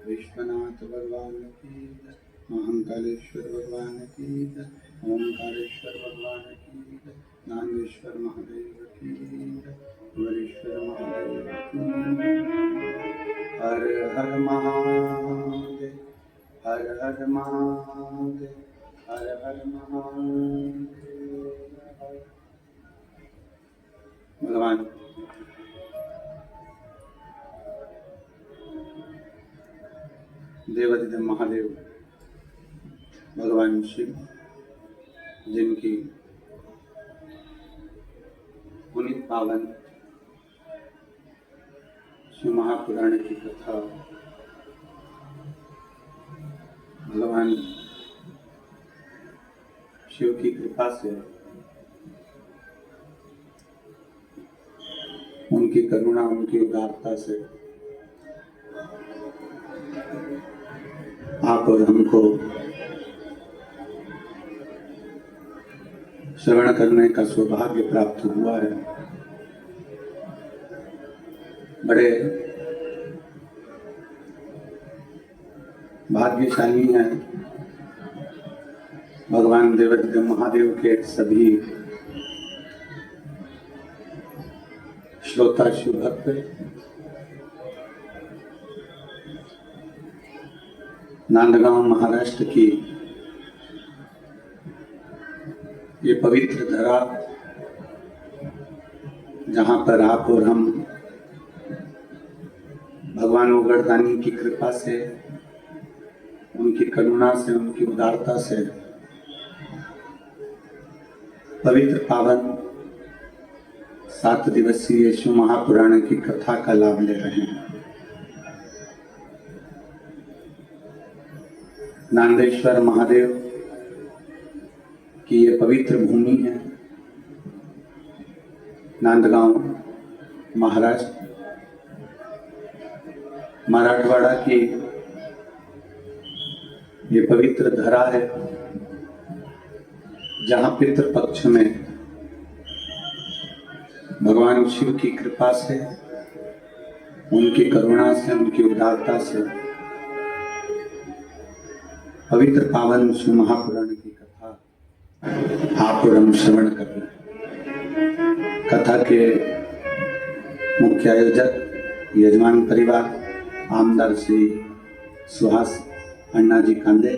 विश्वनाथ भगवान की जय, महाकालेश्वर भगवान की जय, ओमकारेश्वर भगवान की जय, नागेश्वर महादेव की जय, वरेश्वर महादेव की जय। हर हर महादेव, हर हर महादेव, हर हर महादेव। भगवान देवाधिदेव महादेव भगवान शिव, जिनकी पुनीत पावन शिव महापुराण की कथा भगवान शिव की कृपा से, उनकी करुणा, उनकी उदारता से आप और हमको श्रवण करने का सौभाग्य प्राप्त हुआ है। बड़े भाग्यशाली हैं भगवान देवाधिदेव महादेव के सभी श्रोता शिव भक्त। नांदगांव महाराष्ट्र की ये पवित्र धरा, जहाँ पर आप और हम भगवान उगड़दानी की कृपा से, उनकी करुणा से, उनकी उदारता से पवित्र पावन 7 दिवसीय शिव महापुराण की कथा का लाभ ले रहे हैं। नांदेश्वर महादेव की ये पवित्र भूमि है, नांदगांव महाराष्ट्र, मराठवाड़ा की ये पवित्र धरा है, जहाँ पितृपक्ष में भगवान शिव की कृपा से, उनकी करुणा से, उनकी उदारता से पवित्र पावन शिव महापुराण की कथा आप और हम श्रवण कर रहे हैं। कथा के मुख्य आयोजक यजमान परिवार आमदार श्री सुहास अन्ना जी कांदे,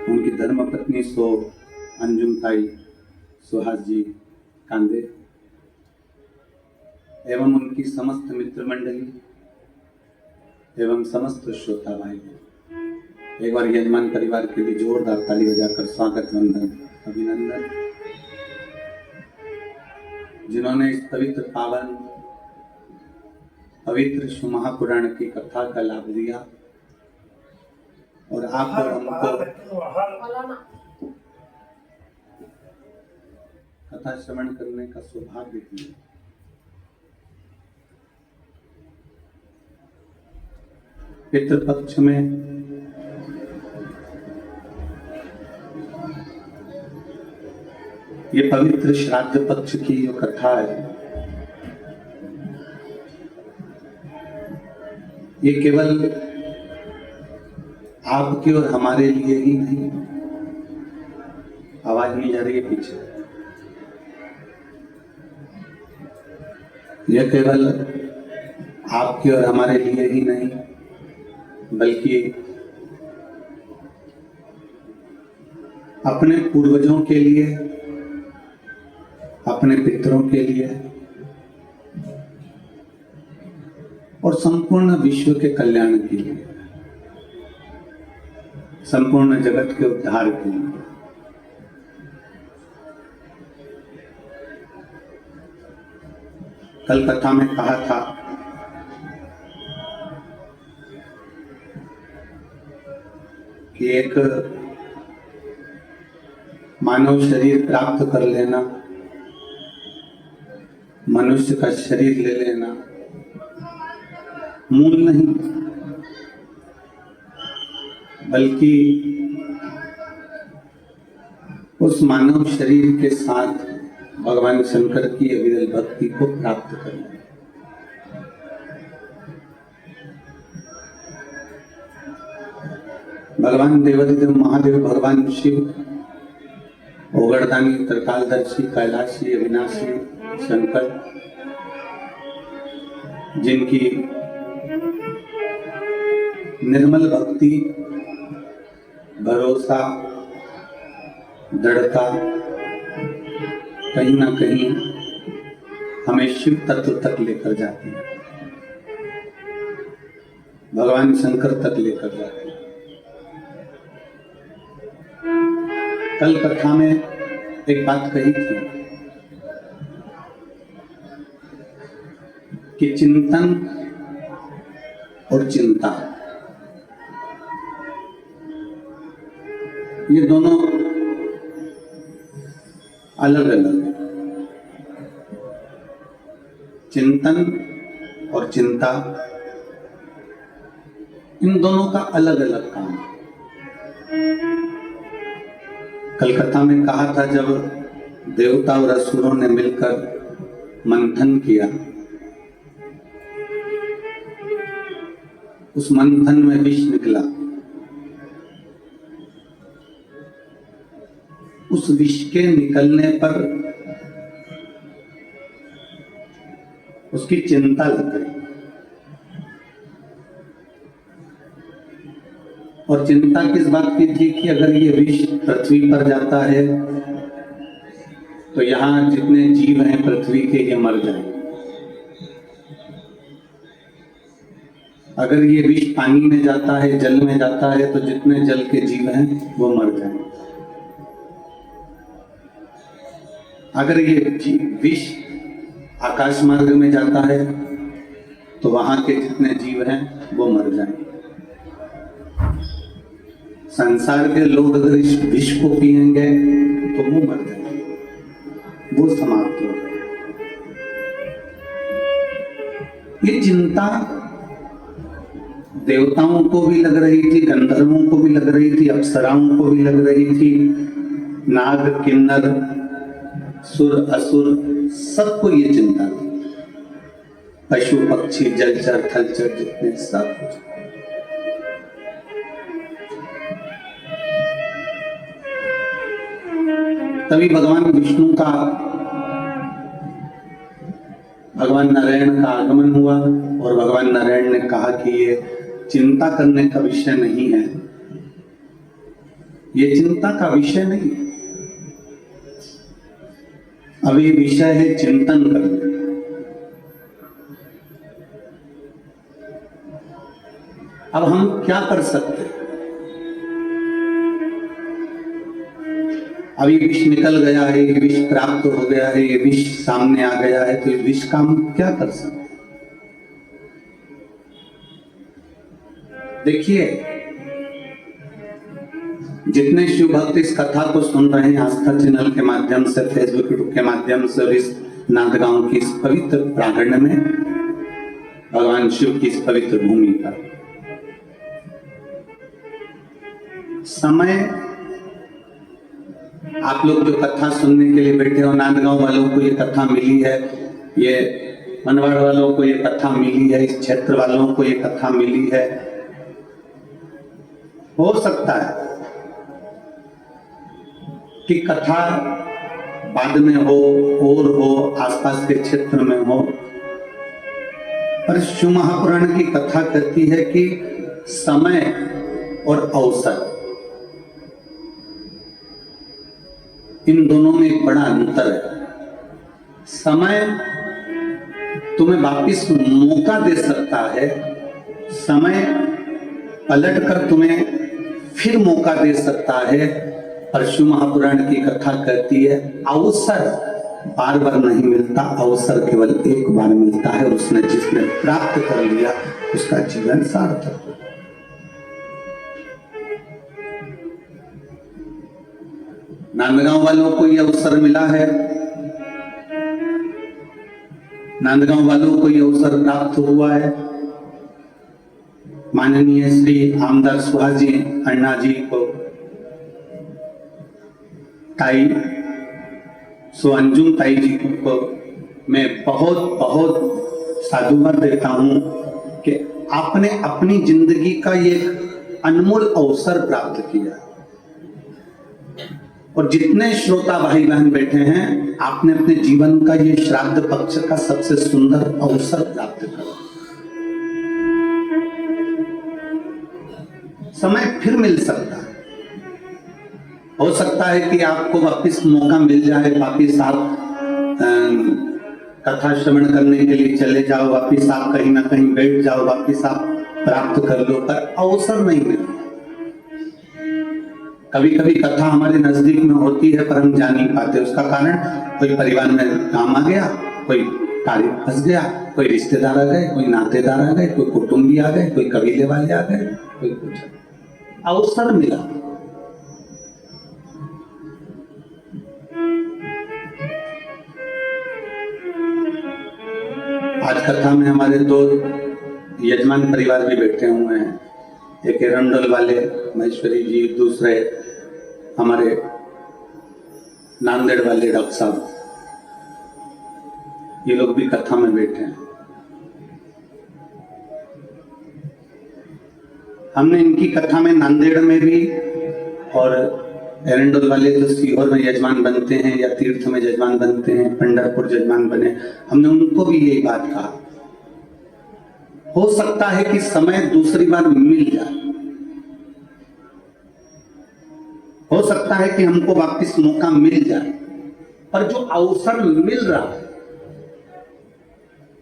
उनकी धर्मपत्नी सो अंजुम ताई सुहास जी कांदे एवं उनकी समस्त मित्र मंडली एवं समस्त श्रोता भाई, एक बार यजमान परिवार के लिए जोरदार ताली बजाकर स्वागत, वंदन, अभिनंदन। जिन्होंने इस पवित्र पावन पवित्र शिव महापुराण की कथा का लाभ लिया और आप और हमको कथा श्रवण करने का सौभाग्य दिया। पितृपक्ष में ये पवित्र श्राद्ध पक्ष की जो कथा है, ये केवल आपके और हमारे लिए ही नहीं, आवाज नहीं जा रही है पीछे, यह केवल आपके और हमारे लिए ही नहीं बल्कि अपने पूर्वजों के लिए, अपने पितरों के लिए और संपूर्ण विश्व के कल्याण के लिए, संपूर्ण जगत के उद्धार के लिए। कल कथा में कहा था कि एक मानव शरीर प्राप्त कर लेना, मनुष्य का शरीर ले लेना मूल नहीं, बल्कि उस मानव शरीर के साथ भगवान शंकर की अविरल भक्ति को प्राप्त करना। भगवान देवाधिदेव महादेव, भगवान शिव, ओगरदानी, त्रिकालदर्शी, कैलाशी, अविनाशी शंकर, जिनकी निर्मल भक्ति, भरोसा, दृढ़ता कहीं ना कहीं हमें शिव तत्व तक लेकर जाती है, भगवान शंकर तक लेकर जाती है। कल कथा में एक बात कही थी कि चिंतन और चिंता, ये दोनों अलग अलग है। चिंतन और चिंता, इन दोनों का अलग अलग काम है। कल कथा में कहा था जब देवता और असुरों ने मिलकर मंथन किया, उस मंथन में विष निकला, उस विष के निकलने पर उसकी चिंता लग गई, और चिंता किस बात की थी कि अगर ये विष पृथ्वी पर जाता है तो यहाँ जितने जीव हैं पृथ्वी के, ये मर जाएंगे। अगर ये विष पानी में जाता है, जल में जाता है, तो जितने जल के जीव हैं वो मर जाएंगे। अगर ये विष आकाश मार्ग में जाता है तो वहां के जितने जीव हैं वो मर जाएंगे। संसार के लोग अगर इस विष को पिएंगे तो वो मर जाएंगे, वो समाप्त हो जाएंगे। ये चिंता देवताओं को भी लग रही थी, गंधर्वों को भी लग रही थी, अप्सराओं को भी लग रही थी, नाग, किन्नर, सुर, असुर, सबको ये चिंता थी। पशु, पक्षी, जलचर, थलचर, जितने सब कुछ। तभी भगवान विष्णु का, भगवान नारायण का आगमन हुआ और भगवान नारायण ने कहा कि ये चिंता करने का विषय नहीं है, ये चिंता का विषय नहीं है, अब ये विषय है चिंतन करने। अब हम क्या कर सकते हैं? अब ये विष निकल गया है, ये विष प्राप्त हो गया है, ये विष सामने आ गया है, तो ये विष का हम क्या कर सकते हैं? देखिए, जितने शिव भक्त इस कथा को सुन रहे हैं आस्था चैनल के माध्यम से, फेसबुक के माध्यम से, और इस नांदगांव की इस पवित्र प्रांगण में, भगवान शिव की इस पवित्र भूमि पर, समय आप लोग जो कथा सुनने के लिए बैठे हो, नांदगांव वालों को ये कथा मिली है, ये मनवाड़ वालों को ये कथा मिली है, इस क्षेत्र वालों को ये कथा मिली है। हो सकता है कि कथा बाद में हो और हो, आसपास के क्षेत्र में हो, पर शिव महापुराण की कथा कहती है कि समय और अवसर, इन दोनों में एक बड़ा अंतर है। समय तुम्हें वापिस मौका दे सकता है, समय पलटकर तुम्हें फिर मौका दे सकता है, पर शिव महापुराण की कथा कहती है अवसर बार बार नहीं मिलता, अवसर केवल एक बार मिलता है, और उसने जिसने प्राप्त कर लिया उसका जीवन सार्थक हो। नांदगांव वालों को यह अवसर मिला है, नांदगांव वालों को यह अवसर प्राप्त हुआ है। माननीय श्री आमदार सुहास जी अन्ना जी को, ताई सो अंजुम ताई जी को मैं बहुत बहुत साधुवाद देता हूं कि आपने अपनी जिंदगी का ये अनमोल अवसर प्राप्त किया, और जितने श्रोता भाई बहन बैठे हैं, आपने अपने जीवन का ये श्राद्ध पक्ष का सबसे सुंदर अवसर प्राप्त करा। समय फिर मिल सकता है, हो सकता है कि आपको वापिस मौका मिल जाए, वापिस आप कथा श्रवण करने के लिए चले जाओ, वापिस आप कहीं ना कहीं बैठ जाओ, वापिस आप प्राप्त कर लो, पर अवसर नहीं मिलता। कभी कभी कथा हमारे नजदीक में होती है पर हम जा नहीं पाते, उसका कारण कोई परिवार में काम आ गया, कोई कार्य फंस गया, कोई रिश्तेदार आ गए, कोई नातेदार आ गए, कोई कुटुंबी आ गए, कोई कबीले वाले आ गए, कोई कुछ। अवसर मिला, आज कथा में हमारे दो यजमान परिवार भी बैठे हुए हैं, एक एरंडोल वाले महेश्वरी जी, दूसरे हमारे नांदेड़ वाले डॉक्टर साहब, ये लोग भी कथा में बैठे हैं। हमने इनकी कथा में नांदेड़ में भी, और एरंडोल वाले जो सीहोर में यजमान बनते हैं या तीर्थ में यजमान बनते हैं, पंढरपुर यजमान बने, हमने उनको भी यही बात कहा, हो सकता है कि समय दूसरी बार मिल जाए, हो सकता है कि हमको वापस मौका मिल जाए, पर जो अवसर मिल रहा है,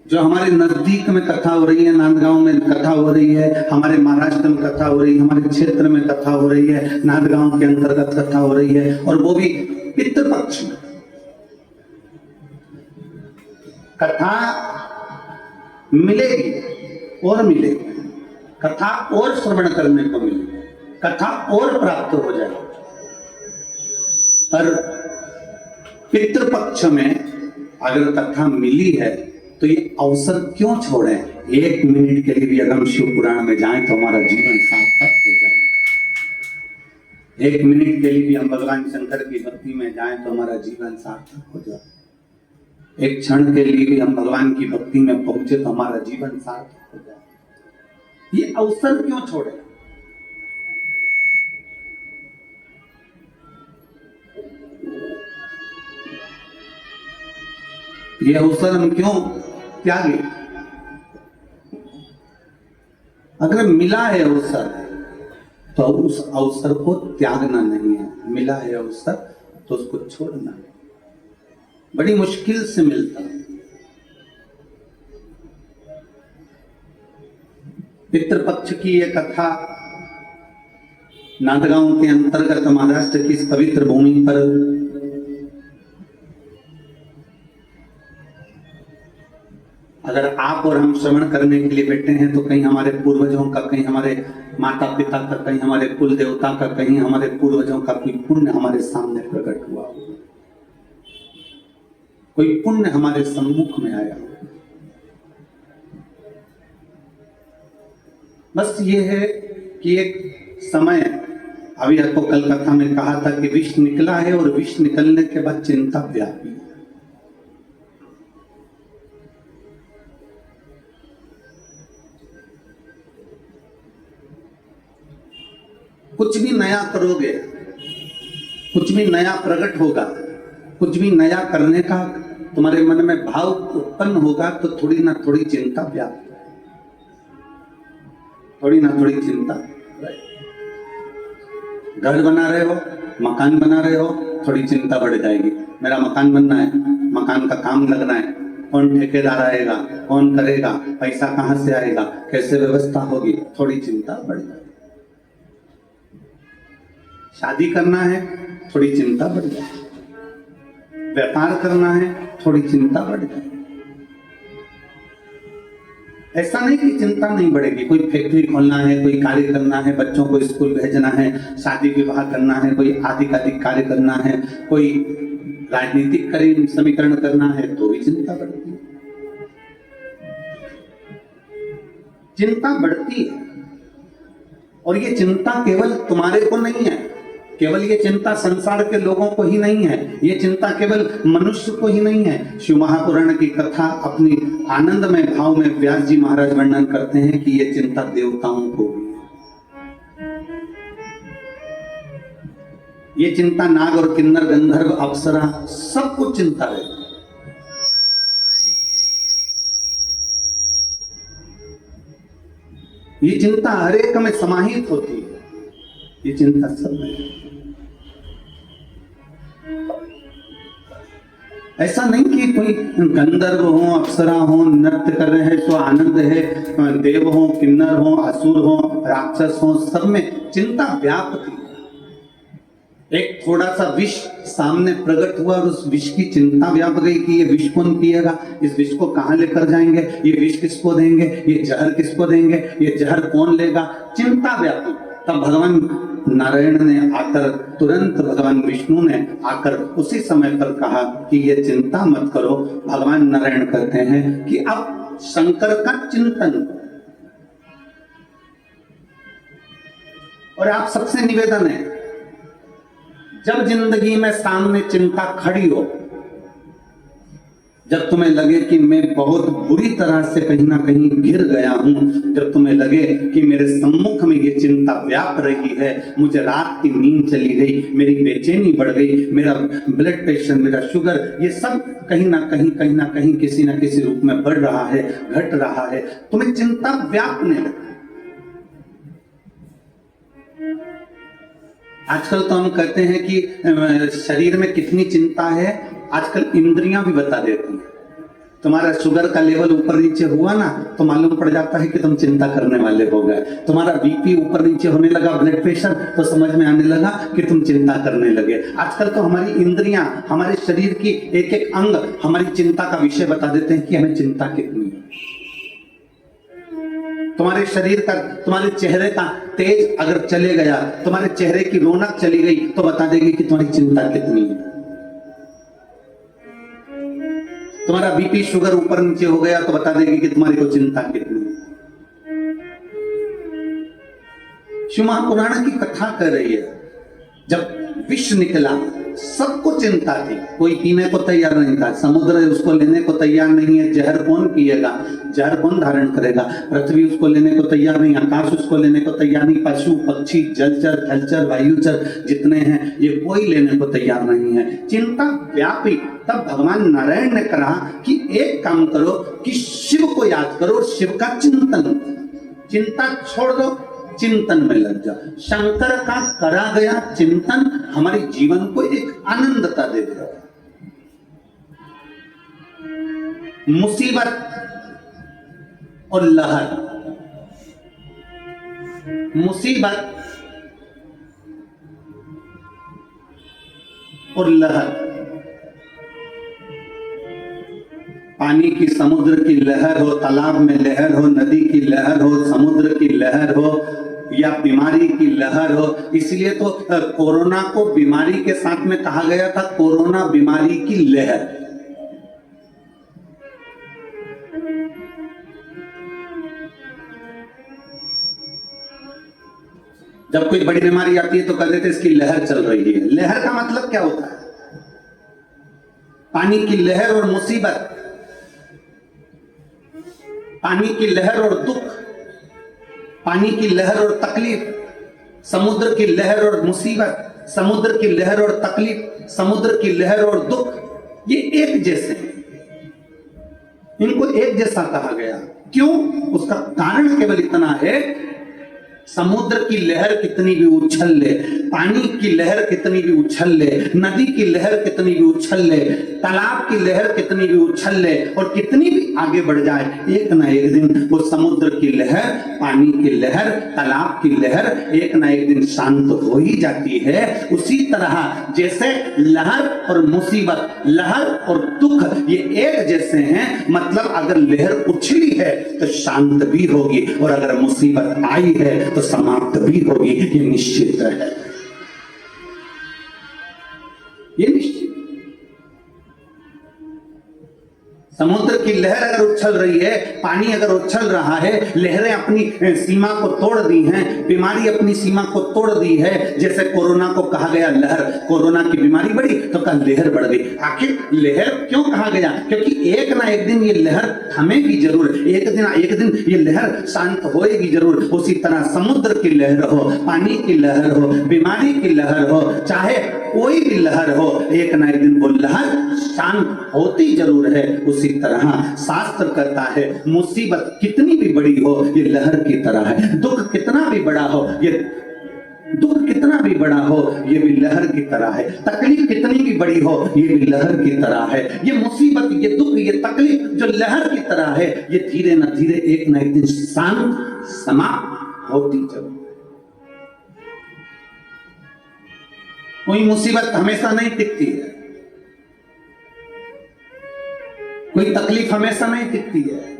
जो हमारे नजदीक में कथा हो रही है, नांदगांव में कथा हो रही है, हमारे महाराष्ट्र में कथा हो रही है, हमारे क्षेत्र में कथा हो रही है, नांदगांव के अंतर्गत कथा हो रही है, और वो भी पितृपक्ष में कथा मिलेगी और मिलेगी, कथा और श्रवण करने को मिलेगी, कथा और प्राप्त हो जाएगी। पर पितृपक्ष में अगर कथा मिली है तो ये अवसर क्यों छोड़े? एक मिनट के लिए भी अगर हम शिव पुराण में जाएं तो हमारा जीवन सार्थक हो जाए। एक मिनट के लिए भी हम भगवान शंकर की भक्ति में जाएं तो हमारा जीवन सार्थक हो जाए। एक क्षण के लिए भी हम भगवान की भक्ति में पहुंचे तो हमारा जीवन सार्थक हो जाए। ये अवसर क्यों छोड़े? ये अवसर हम क्यों त्यागे? अगर मिला है अवसर तो उस अवसर को त्यागना नहीं है, मिला है अवसर तो उसको छोड़ना है। बड़ी मुश्किल से मिलता है। पितृपक्ष की यह कथा नांदगांव के अंतर्गत महाराष्ट्र की इस पवित्र भूमि पर अगर आप और हम श्रवण करने के लिए बैठे हैं तो कहीं हमारे पूर्वजों का, कहीं हमारे माता पिता का, कहीं हमारे कुल देवता का, कहीं हमारे पूर्वजों का कोई पुण्य हमारे सामने प्रकट हुआ, कोई पुण्य हमारे सम्मुख में आया। बस ये है कि एक समय, अभी आपको कल कथा में कहा था कि विष निकला है और विष निकलने के बाद चिंता व्यापी। कुछ भी नया करोगे, कुछ भी नया प्रकट होगा, कुछ भी नया करने का तुम्हारे मन में भाव उत्पन्न होगा तो थोड़ी ना थोड़ी चिंता व्याप्त, थोड़ी ना थोड़ी चिंता। घर बना रहे हो, मकान बना रहे हो, थोड़ी चिंता बढ़ जाएगी। मेरा मकान बनना है, मकान का काम लगना है, कौन ठेकेदार आएगा, कौन करेगा, पैसा कहां से आएगा, कैसे व्यवस्था होगी, थोड़ी चिंता बढ़ जाएगी। शादी करना है, थोड़ी चिंता बढ़ जाएगी। व्यापार करना है, थोड़ी चिंता बढ़ जाएगी। ऐसा नहीं कि चिंता नहीं बढ़ेगी। कोई फैक्ट्री खोलना है, कोई कार्य करना है, बच्चों को स्कूल भेजना है, शादी विवाह करना है, कोई अधिक कार्य करना है, कोई राजनीतिक समीकरण करना है, तो भी चिंता बढ़ती है। चिंता बढ़ती है। और ये चिंता केवल तुम्हारे को नहीं है, केवल ये चिंता संसार के लोगों को ही नहीं है, ये चिंता केवल मनुष्य को ही नहीं है। शिव महापुराण की कथा अपनी आनंदमय भाव में व्यास जी महाराज वर्णन करते हैं कि ये चिंता देवताओं को भी है। ये चिंता नाग और किन्नर, गंधर्व, अप्सरा सबको चिंता रहती है। ये चिंता हर एक में समाहित होती है, ये चिंता सब में। ऐसा नहीं कि कोई गंधर्व हो, अप्सरा हो, नृत्य कर रहे हैं तो आनंद है, देव हो, किन्नर हो, असुर हो, राक्षस हो, सब में चिंता व्याप्त थी। एक थोड़ा सा विष सामने प्रकट हुआ और उस विष की चिंता व्याप गई कि ये विष कौन पिएगा, इस विष को कहां लेकर जाएंगे, ये विष किसको देंगे, ये जहर किसको देंगे, ये जहर कौन लेगा, चिंता व्यापी। तब भगवान नारायण ने आकर, तुरंत भगवान विष्णु ने आकर उसी समय पर कहा कि ये चिंता मत करो। भगवान नारायण कहते हैं कि अब शंकर का चिंतन करो। और आप सबसे निवेदन है, जब जिंदगी में सामने चिंता खड़ी हो, जब तुम्हें लगे कि मैं बहुत बुरी तरह से कहीं ना कहीं घिर गया हूं, जब तुम्हें लगे कि मेरे सम्मुख में ये चिंता व्याप रही है, मुझे रात की नींद चली गई, मेरी बेचैनी बढ़ गई, मेरा ब्लड प्रेशर, मेरा शुगर, ये सब कहीं ना कहीं किसी ना किसी रूप में बढ़ रहा है, घट रहा है, तुम्हें चिंता व्यापने लगी। आजकल तो हम कहते हैं कि शरीर में कितनी चिंता है, आजकल इंद्रियां भी बता देती हैं। तुम्हारा शुगर का लेवल ऊपर नीचे हुआ ना तो मालूम पड़ जाता है कि तुम चिंता करने वाले हो गए। तुम्हारा बीपी ऊपर नीचे होने लगा, ब्लड प्रेशर, तो समझ में आने लगा कि तुम चिंता करने लगे। आजकल तो हमारी इंद्रियां, हमारे शरीर की एक एक अंग हमारी चिंता का विषय बता देते हैं कि हमें चिंता कितनी है। तुम्हारे शरीर का, तुम्हारे चेहरे का तेज अगर चले गया, तुम्हारे चेहरे की रौनक चली गई तो बता देगी कि तुम्हारी चिंता कितनी है। तुम्हारा बीपी, शुगर ऊपर नीचे हो गया तो बता देगी कि तुम्हारी को चिंता कितनी है। शिव महापुराण की कथा कर रही है, जब विष निकला सबको चिंता थी, कोई पीने को तैयार नहीं था, समुद्र उसको लेने को तैयार नहीं है, जहर कौन पिएगा, जहर कौन धारण करेगा, पृथ्वी उसको लेने को तैयार नहीं, आकाश उसको लेने को तैयार नहीं, पशु पक्षी, जलचर, थलचर, वायुचर जितने हैं ये कोई लेने को तैयार नहीं है, चिंता व्यापी। तब भगवान नारायण ने कहा कि एक काम करो कि शिव को याद करो, शिव का चिंतन, चिंता छोड़ दो, चिंतन में लग जाओ। शंकर का करा गया चिंतन हमारे जीवन को एक आनंदता दे देगा। मुसीबत और लहर, मुसीबत और लहर, पानी की, समुद्र की लहर हो, तालाब में लहर हो, नदी की लहर हो, समुद्र की लहर हो या बीमारी की लहर हो। इसलिए तो कोरोना को बीमारी के साथ में कहा गया था, कोरोना बीमारी की लहर। जब कोई बड़ी बीमारी आती है तो कहते थे इसकी लहर चल रही है। लहर का मतलब क्या होता है? पानी की लहर और मुसीबत, पानी की लहर और दुख, पानी की लहर और तकलीफ, समुद्र की लहर और मुसीबत, समुद्र की लहर और तकलीफ, समुद्र की लहर और दुख, ये एक जैसे हैं। इनको एक जैसा कहा गया। क्यों? उसका कारण केवल इतना है, समुद्र की लहर कितनी भी उछल ले, पानी की लहर कितनी भी उछल ले, नदी की लहर कितनी भी उछल ले, तालाब की लहर कितनी भी उछल ले और कितनी भी आगे बढ़ जाए, एक ना एक दिन वो समुद्र की लहर, पानी की लहर, तालाब की लहर एक ना एक दिन शांत हो ही जाती है। उसी तरह जैसे लहर और मुसीबत, लहर और दुख ये एक जैसे हैं, मतलब अगर लहर उछली है तो शांत भी होगी और अगर मुसीबत आई है तो समाप्त भी होगी, ये निश्चित है, ये निश्चित। समुद्र की लहर अगर उछल रही है, पानी अगर उछल रहा है, लहरें अपनी सीमा को तोड़ दी हैं, बीमारी अपनी सीमा को तोड़ दी है। जैसे कोरोना को कहा गया लहर, कोरोना की बीमारी बढ़ी तो कल लहर बढ़ गई। आखिर लहर क्यों कहा गया? क्योंकि एक ना एक दिन ये लहर थमेगी जरूर, एक दिन ये लहर शांत होएगी जरूर। उसी तरह समुद्र की लहर हो, पानी की लहर हो, बीमारी की लहर हो, चाहे कोई भी लहर हो, एक ना एक दिन वो लहर शांत होती जरूर है। उसी तरह शास्त्र कहता है मुसीबत कितनी भी बड़ी हो ये लहर की तरह है, दुख कितना भी बड़ा हो ये भी लहर की तरह है, तकलीफ कितनी भी बड़ी हो ये भी लहर की तरह है। ये मुसीबत, ये दुख, ये तकलीफ जो लहर की तरह है, ये धीरे न धीरे एक न एक दिन शांत समाप्त होती जरूर। कोई मुसीबत हमेशा नहीं टिकती है, कोई तकलीफ हमेशा नहीं टिकती है।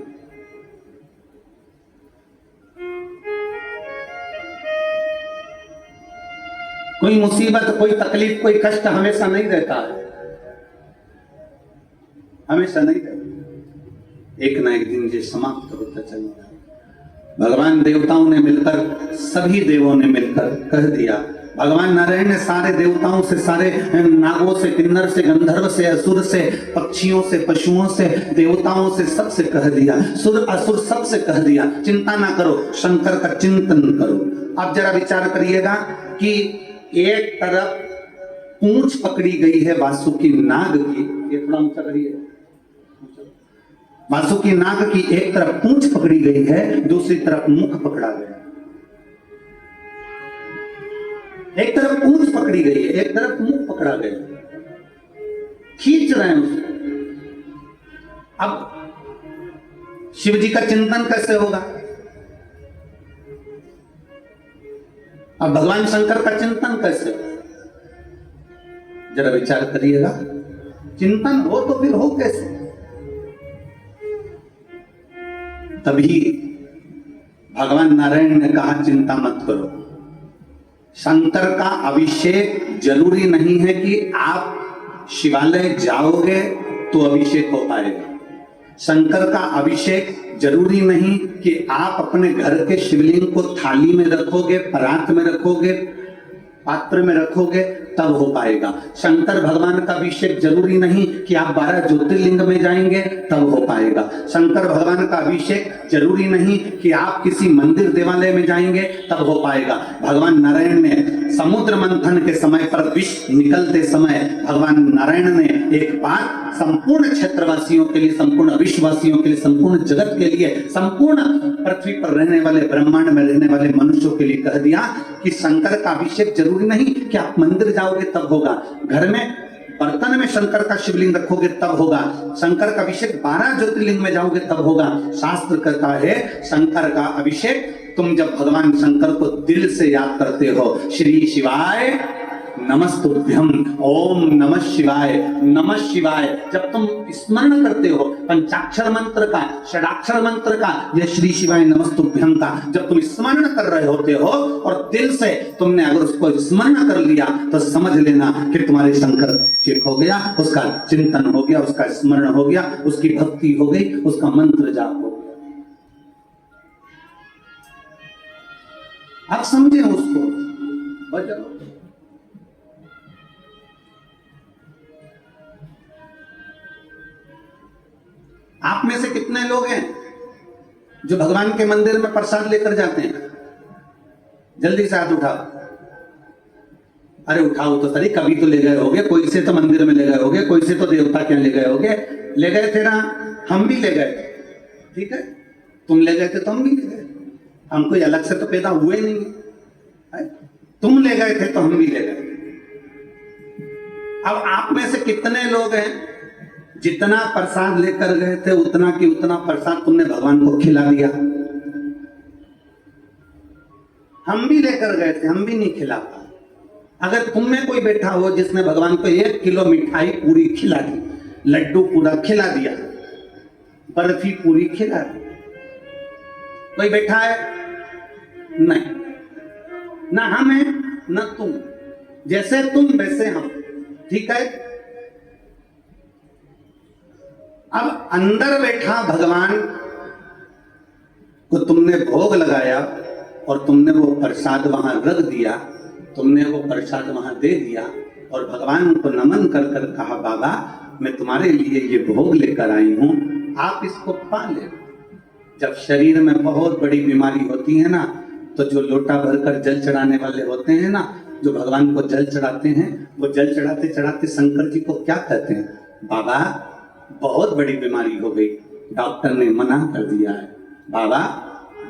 कोई मुसीबत, कोई तकलीफ, कोई कष्ट हमेशा नहीं रहता है, हमेशा नहीं रहता, एक ना एक दिन ये समाप्त होता चलेगा। भगवान देवताओं ने मिलकर, सभी देवों ने मिलकर कह दिया, भगवान नारायण ने सारे देवताओं से, सारे नागों से, किन्नर से, गंधर्व से, असुर से, पक्षियों से, पशुओं से, देवताओं से, सबसे कह दिया, सुर असुर सबसे कह दिया, चिंता ना करो, शंकर का चिंतन करो। अब जरा विचार करिएगा कि एक तरफ पूंछ पकड़ी गई है वासुकी नाग की, ये थोड़ा ऊंचा करिए, वासुकी नाग की एक तरफ पूंछ पकड़ी गई है, दूसरी तरफ मुख पकड़ा गया। एक तरफ पूंछ पकड़ी गई है, एक तरफ मुख पकड़ा गया, खींच रहे हैं उसको। अब शिव जी का चिंतन कैसे होगा? अब भगवान शंकर का चिंतन कैसे होगा? जरा विचार करिएगा, चिंतन हो तो फिर हो कैसे? तभी भगवान नारायण ने कहा चिंता मत करो, शंकर का अभिषेक जरूरी नहीं है कि आप शिवालय जाओगे तो अभिषेक हो पाएगा। शंकर का अभिषेक जरूरी नहीं कि आप अपने घर के शिवलिंग को थाली में रखोगे, परात में रखोगे, पात्र में रखोगे तब हो पाएगा। शंकर भगवान का अभिषेक जरूरी नहीं कि आप 12 ज्योतिर्लिंग में जाएंगे तब हो पाएगा। शंकर भगवान का अभिषेक जरूरी नहीं कि आप किसी मंदिर देवालय में जाएंगे तब हो पाएगा। भगवान नारायण ने समुद्र मंथन के समय पर विष निकलते समय भगवान नारायण ने एक बात संपूर्ण क्षेत्रवासियों के लिए, संपूर्ण विश्ववासियों के लिए, संपूर्ण जगत के लिए, संपूर्ण पृथ्वी पर रहने वाले, ब्रह्मांड में रहने वाले मनुष्यों के लिए कह दिया कि शंकर का अभिषेक जरूरी नहीं कि आप मंदिर जाओगे तब होगा, घर में बर्तन में शंकर का शिवलिंग रखोगे तब होगा, शंकर का अभिषेक 12 ज्योतिर्लिंग में जाओगे तब होगा। शास्त्र कहता है शंकर का अभिषेक तुम जब भगवान शंकर को दिल से याद करते हो, श्री शिवाय नमस्तुभ्यम, ओम नमः शिवाय, नमः शिवाय, जब तुम स्मरण करते हो पंचाक्षर मंत्र का, षडाक्षर मंत्र का, या श्री शिवाय नमस्तुभ्यम का जब तुम स्मरण कर रहे होते हो और दिल से तुमने अगर उसको स्मरण कर लिया तो समझ लेना कि तुम्हारे शंकर ठीक हो गया, उसका चिंतन हो गया, उसका स्मरण हो गया, उसकी भक्ति हो गई, उसका मंत्र जाप हो गया। आप समझे उसको, बजाओ। आप में से कितने लोग हैं जो भगवान के मंदिर में प्रसाद लेकर जाते हैं? जल्दी से हाथ उठाओ। अरे उठाओ तो सही, कभी तो ले गए होगे, कोई से तो मंदिर में ले गए होगे, कोई से तो देवता के यहाँ ले गए होगे। ले गए थे ना, हम भी ले गए थे, ठीक है, तुम ले गए थे तो हम भी ले गए, हम कोई अलग से तो पैदा हुए नहीं है। तुम ले गए थे तो हम भी ले गए। अब आप में से कितने लोग हैं जितना प्रसाद लेकर गए थे उतना की उतना प्रसाद तुमने भगवान को खिला दिया? हम भी लेकर गए थे, हम भी नहीं खिला पाए। अगर तुम में कोई बैठा हो जिसने भगवान को 1 किलो मिठाई पूरी खिला दी, लड्डू पूरा खिला दिया, बर्फी पूरी खिला दी, कोई बैठा है? नहीं, ना हम है ना तुम, जैसे तुम वैसे हम, ठीक है। अब अंदर बैठा भगवान को तुमने भोग लगाया और तुमने वो प्रसाद वहां रख दिया, तुमने वो प्रसाद वहां दे दिया और भगवान को नमन कर कर कहा, बाबा मैं तुम्हारे लिए ये भोग लेकर आई हूं, आप इसको पा ले। जब शरीर में बहुत बड़ी बीमारी होती है ना, तो जो लोटा भरकर जल चढ़ाने वाले होते हैं ना, जो भगवान को जल चढ़ाते हैं, वो जल चढ़ाते चढ़ाते शंकर जी को क्या कहते हैं, बाबा बहुत बड़ी बीमारी हो गई, डॉक्टर ने मना कर दिया है। बाबा,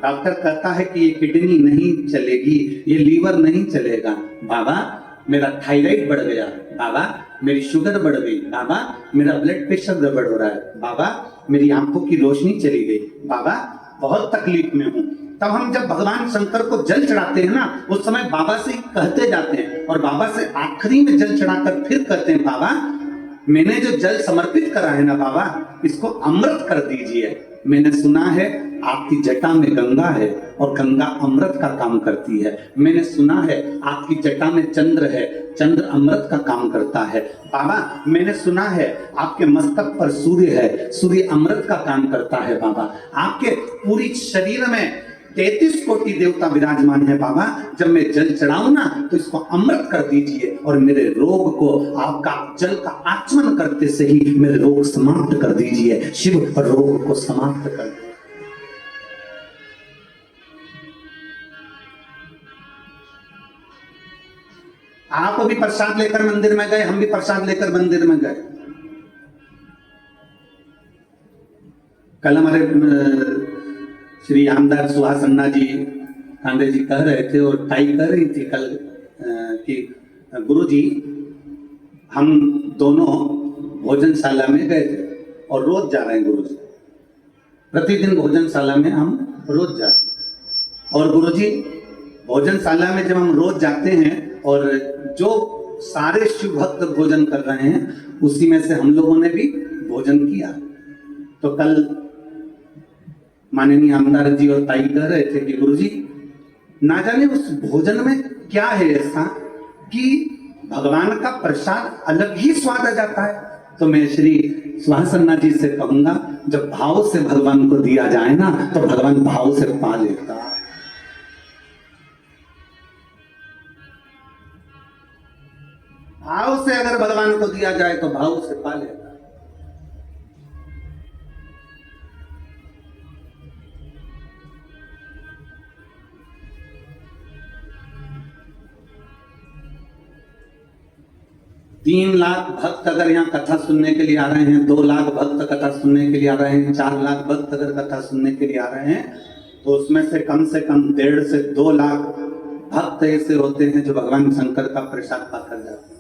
डॉक्टर कहता है कि ये किडनी नहीं चलेगी, ये लीवर नहीं चलेगा, बाबा मेरा थायराइड बढ़ गया, बाबा मेरी शुगर बढ़ गई, बाबा मेरा ब्लड प्रेशर गड़बड़ हो रहा है, बाबा मेरी आंखों की रोशनी चली गई, बाबा बहुत तकलीफ में हूं। तब हम जब भगवान शंकर को जल चढ़ाते हैं ना, उस समय बाबा से कहते जाते हैं और बाबा से आखिरी में जल चढ़ाकर फिर कहते हैं, बाबा मैंने जो जल समर्पित करा है ना बाबा, इसको अमृत कर दीजिए। मैंने सुना है आपकी जटा में गंगा है और गंगा अमृत का काम करती है। मैंने सुना है आपकी जटा में चंद्र है, चंद्र अमृत का काम करता है। बाबा मैंने सुना है आपके मस्तक पर सूर्य है, सूर्य अमृत का काम करता है। बाबा आपके पूरी शरीर में 33 कोटि देवता विराजमान है। बाबा जब मैं जल चढ़ाऊं ना तो इसको अमृत कर दीजिए और मेरे रोग को आपका जल का आचमन करते से ही मेरे रोग समाप्त कर दीजिए। शिव रोग को समाप्त कर दीजिए। आप भी प्रसाद लेकर मंदिर में गए, हम भी प्रसाद लेकर मंदिर में गए। कल हमारे श्री आमदार सुहास अन्ना जी कांदे जी कह रहे थे और ताई कह रही थी कल कि गुरु जी हम दोनों भोजनशाला में गए थे और रोज जा रहे हैं गुरु जी, प्रतिदिन भोजनशाला में हम रोज जाते हैं। और गुरु जी भोजनशाला में जब हम रोज जाते हैं और जो सारे शिव भक्त भोजन कर रहे हैं उसी में से हम लोगों ने भी भोजन किया। तो कल माननीय आमदार जी और ताई कह रहे थे कि गुरुजी ना जाने उस भोजन में क्या है ऐसा कि भगवान का प्रसाद अलग ही स्वाद आ जाता है। तो मैं श्री सुहास अन्ना जी से कहूंगा, जब भाव से भगवान को दिया जाए ना तो भगवान भाव से पा लेता है। भाव से अगर भगवान को दिया जाए तो भाव से पा लेता है। तीन लाख भक्त अगर यहाँ कथा सुनने के लिए आ रहे हैं, 2 लाख भक्त कथा सुनने के लिए आ रहे हैं, 4 लाख भक्त अगर कथा सुनने के लिए आ रहे हैं, तो उसमें से कम 1.5 से 2 लाख भक्त ऐसे होते हैं जो भगवान शंकर का प्रसाद पाकर जाते हैं।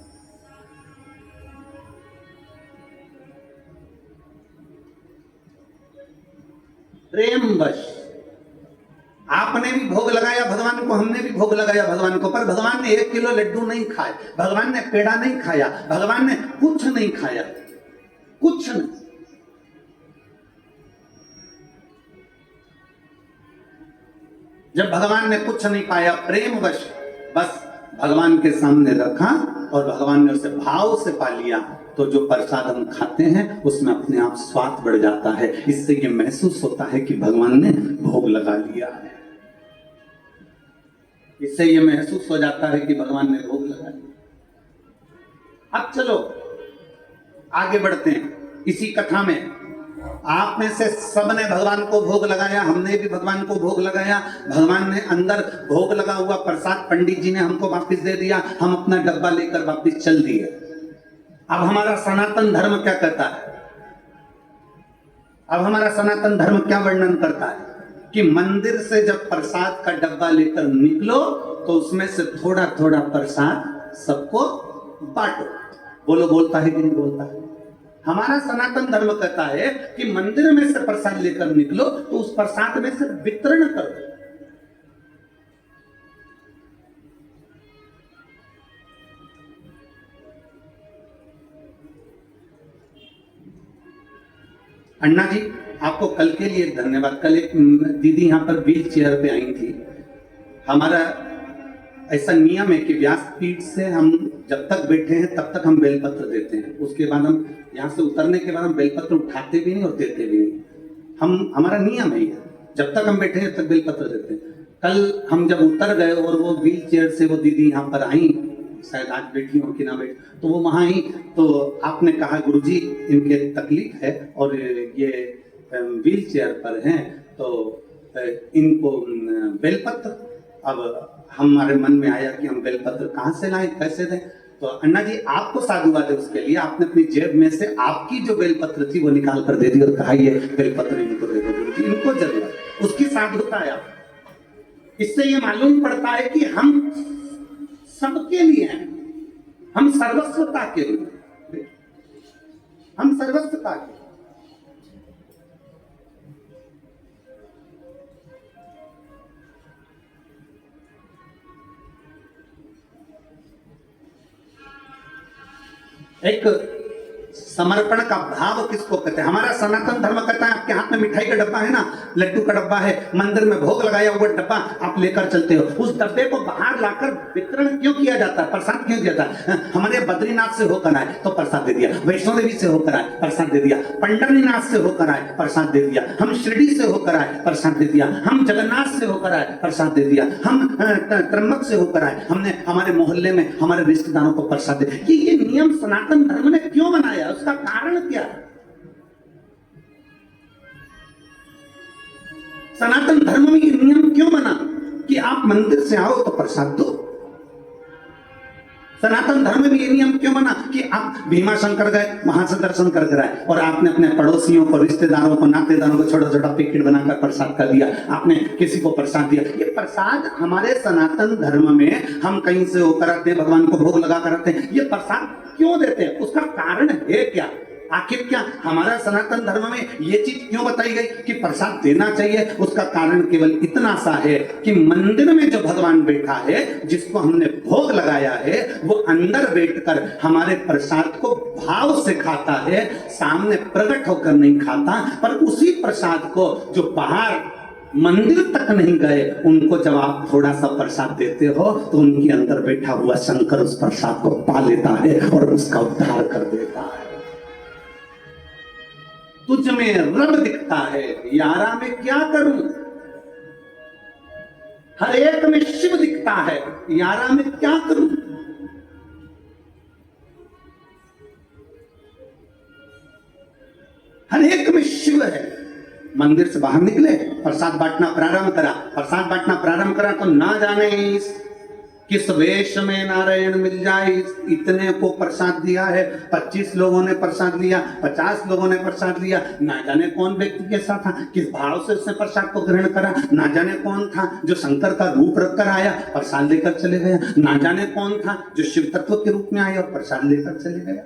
प्रेमवश आपने भी भोग लगाया भगवान को, हमने भी भोग लगाया भगवान को, पर भगवान ने 1 किलो लड्डू नहीं खाए, भगवान ने पेड़ा नहीं खाया, भगवान ने कुछ नहीं खाया, कुछ नहीं। जब भगवान ने कुछ नहीं पाया, प्रेमवश बस भगवान के सामने रखा और भगवान ने उसे भाव से पा लिया, तो जो प्रसाद हम खाते हैं उसमें अपने आप स्वाद बढ़ जाता है। इससे ये महसूस होता है कि भगवान ने भोग लगा लिया है, इससे ये महसूस हो जाता है कि भगवान ने भोग लगा लिया। अब चलो आगे बढ़ते हैं इसी कथा में। आप में से सबने भगवान को भोग लगाया, हमने भी भगवान को भोग लगाया। भगवान ने अंदर भोग लगा हुआ प्रसाद पंडित जी ने हमको वापस दे दिया, हम अपना डब्बा लेकर वापस चल दिए। अब हमारा सनातन धर्म क्या कहता है? अब हमारा सनातन धर्म क्या वर्णन करता है कि मंदिर से जब प्रसाद का डब्बा लेकर निकलो तो उसमें से थोड़ा थोड़ा प्रसाद सबको बांटो। बोलो, बोलता है कि नहीं बोलता है? हमारा सनातन धर्म कहता है कि मंदिर में से प्रसाद लेकर निकलो तो उस प्रसाद में से वितरण करो। अन्ना जी, आपको कल के लिए धन्यवाद। कल एक दीदी यहाँ पर व्हील चेयर पे आई थी। हमारा ऐसा नियम है कि व्यासपीठ से हम जब तक बैठे हैं तब तक हम बेलपत्र देते हैं। उसके बाद हम यहाँ से उतरने के बाद हम बेलपत्र उठाते भी नहीं और देते भी नहीं। हमारा नियम है ये, जब तक हम बैठे हैं तब तक बेलपत्र देते हैं। कल हम जब उतर गए और वो व्हील चेयर से वो दीदी यहाँ पर आई, शायद आज बैठी हो कि ना बैठी, तो वो वहां आई तो आपने कहा गुरुजी इनके तकलीफ है और ये व्हील चेयर पर हैं तो इनको बेलपत्र। अब हमारे मन में आया कि हम बेलपत्र कहाँ से लाएं, कैसे दें? तो अन्ना जी आपको साधुवाद है उसके लिए। आपने अपनी जेब में से आपकी जो बेलपत्र थी वो निकाल कर दे दी और कहा ये बेलपत्र इनको दे दो गुरुजी, इनको जरूरत। उसकी साधुता है। इससे ये मालूम पड़ता है कि हम सबके लिए हैं, हम सर्वस्वता के लिए, हम सर्वस्वता के। एक समर्पण का भाव किसको कहते हैं? हमारा सनातन धर्म कहता है आपके हाथ में मिठाई का डब्बा है ना, लड्डू का डब्बा है, मंदिर में भोग लगाया हुआ डब्बा आप लेकर चलते हो, उस डब्बे को बाहर लाकर वितरण क्यों किया जाता है? प्रसाद क्यों दिया जाता है? हमारे बद्रीनाथ से होकर आए तो प्रसाद दे दिया, वैष्णो देवी से होकर आए प्रसाद दे दिया, पंढरीनाथ से होकर आए प्रसाद दे दिया, हम शिरडी से होकर आए प्रसाद दे दिया, हम जगन्नाथ से होकर आए प्रसाद दे दिया, हम त्र्यंबक से होकर आए, हमने हमारे मोहल्ले में हमारे रिश्तेदारों को प्रसाद दे। ये नियम सनातन धर्म ने क्यों बनाया? उसका कारण क्या है? सनातन धर्म में ये नियम क्यों बना कि आप मंदिर से आओ तो प्रसाद दो? सनातन धर्म में ये नियम क्यों बना कि आप भीमा शंकर गए, वहां से दर्शन कर कर आए और आपने अपने पड़ोसियों को, रिश्तेदारों को, नातेदारों को छोटा छोटा पैकेट बनाकर प्रसाद का दिया, आपने किसी को प्रसाद दिया? ये प्रसाद हमारे सनातन धर्म में हम कहीं से होकर आते हैं, भगवान को भोग लगा कर आते हैं, ये प्रसाद क्यों देते हैं? उसका कारण है क्या? आखिर क्या हमारा सनातन धर्म में ये चीज क्यों बताई गई कि प्रसाद देना चाहिए? उसका कारण केवल इतना सा है कि मंदिर में जो भगवान बैठा है, जिसको हमने भोग लगाया है, वो अंदर बैठकर हमारे प्रसाद को भाव से खाता है, सामने प्रकट होकर नहीं खाता। पर उसी प्रसाद को जो बाहर मंदिर तक नहीं गए, उनको जब आप थोड़ा सा प्रसाद देते हो तो उनके अंदर बैठा हुआ शंकर उस प्रसाद को पा लेता है और उसका उद्धार कर देता है। तुझ में रब दिखता है, यारा में क्या करूं? हर एक में शिव दिखता है, यारा में क्या करूं? हर एक में शिव है। मंदिर से बाहर निकले, प्रसाद बांटना प्रारंभ करा, प्रसाद बांटना प्रारंभ करा तो ना जाने किस वेश में नारायण मिल जाए, इतने को प्रसाद दिया है, 25 लोगों ने प्रसाद लिया, 50 लोगों ने प्रसाद लिया, ना जाने कौन व्यक्ति के साथ था, किस भाव से उसने प्रसाद को ग्रहण करा, ना जाने कौन था जो शंकर का रूप रखकर आया प्रसाद लेकर चले गया, ना जाने कौन था जो शिव तत्व के रूप में आया और प्रसाद लेकर चले गया।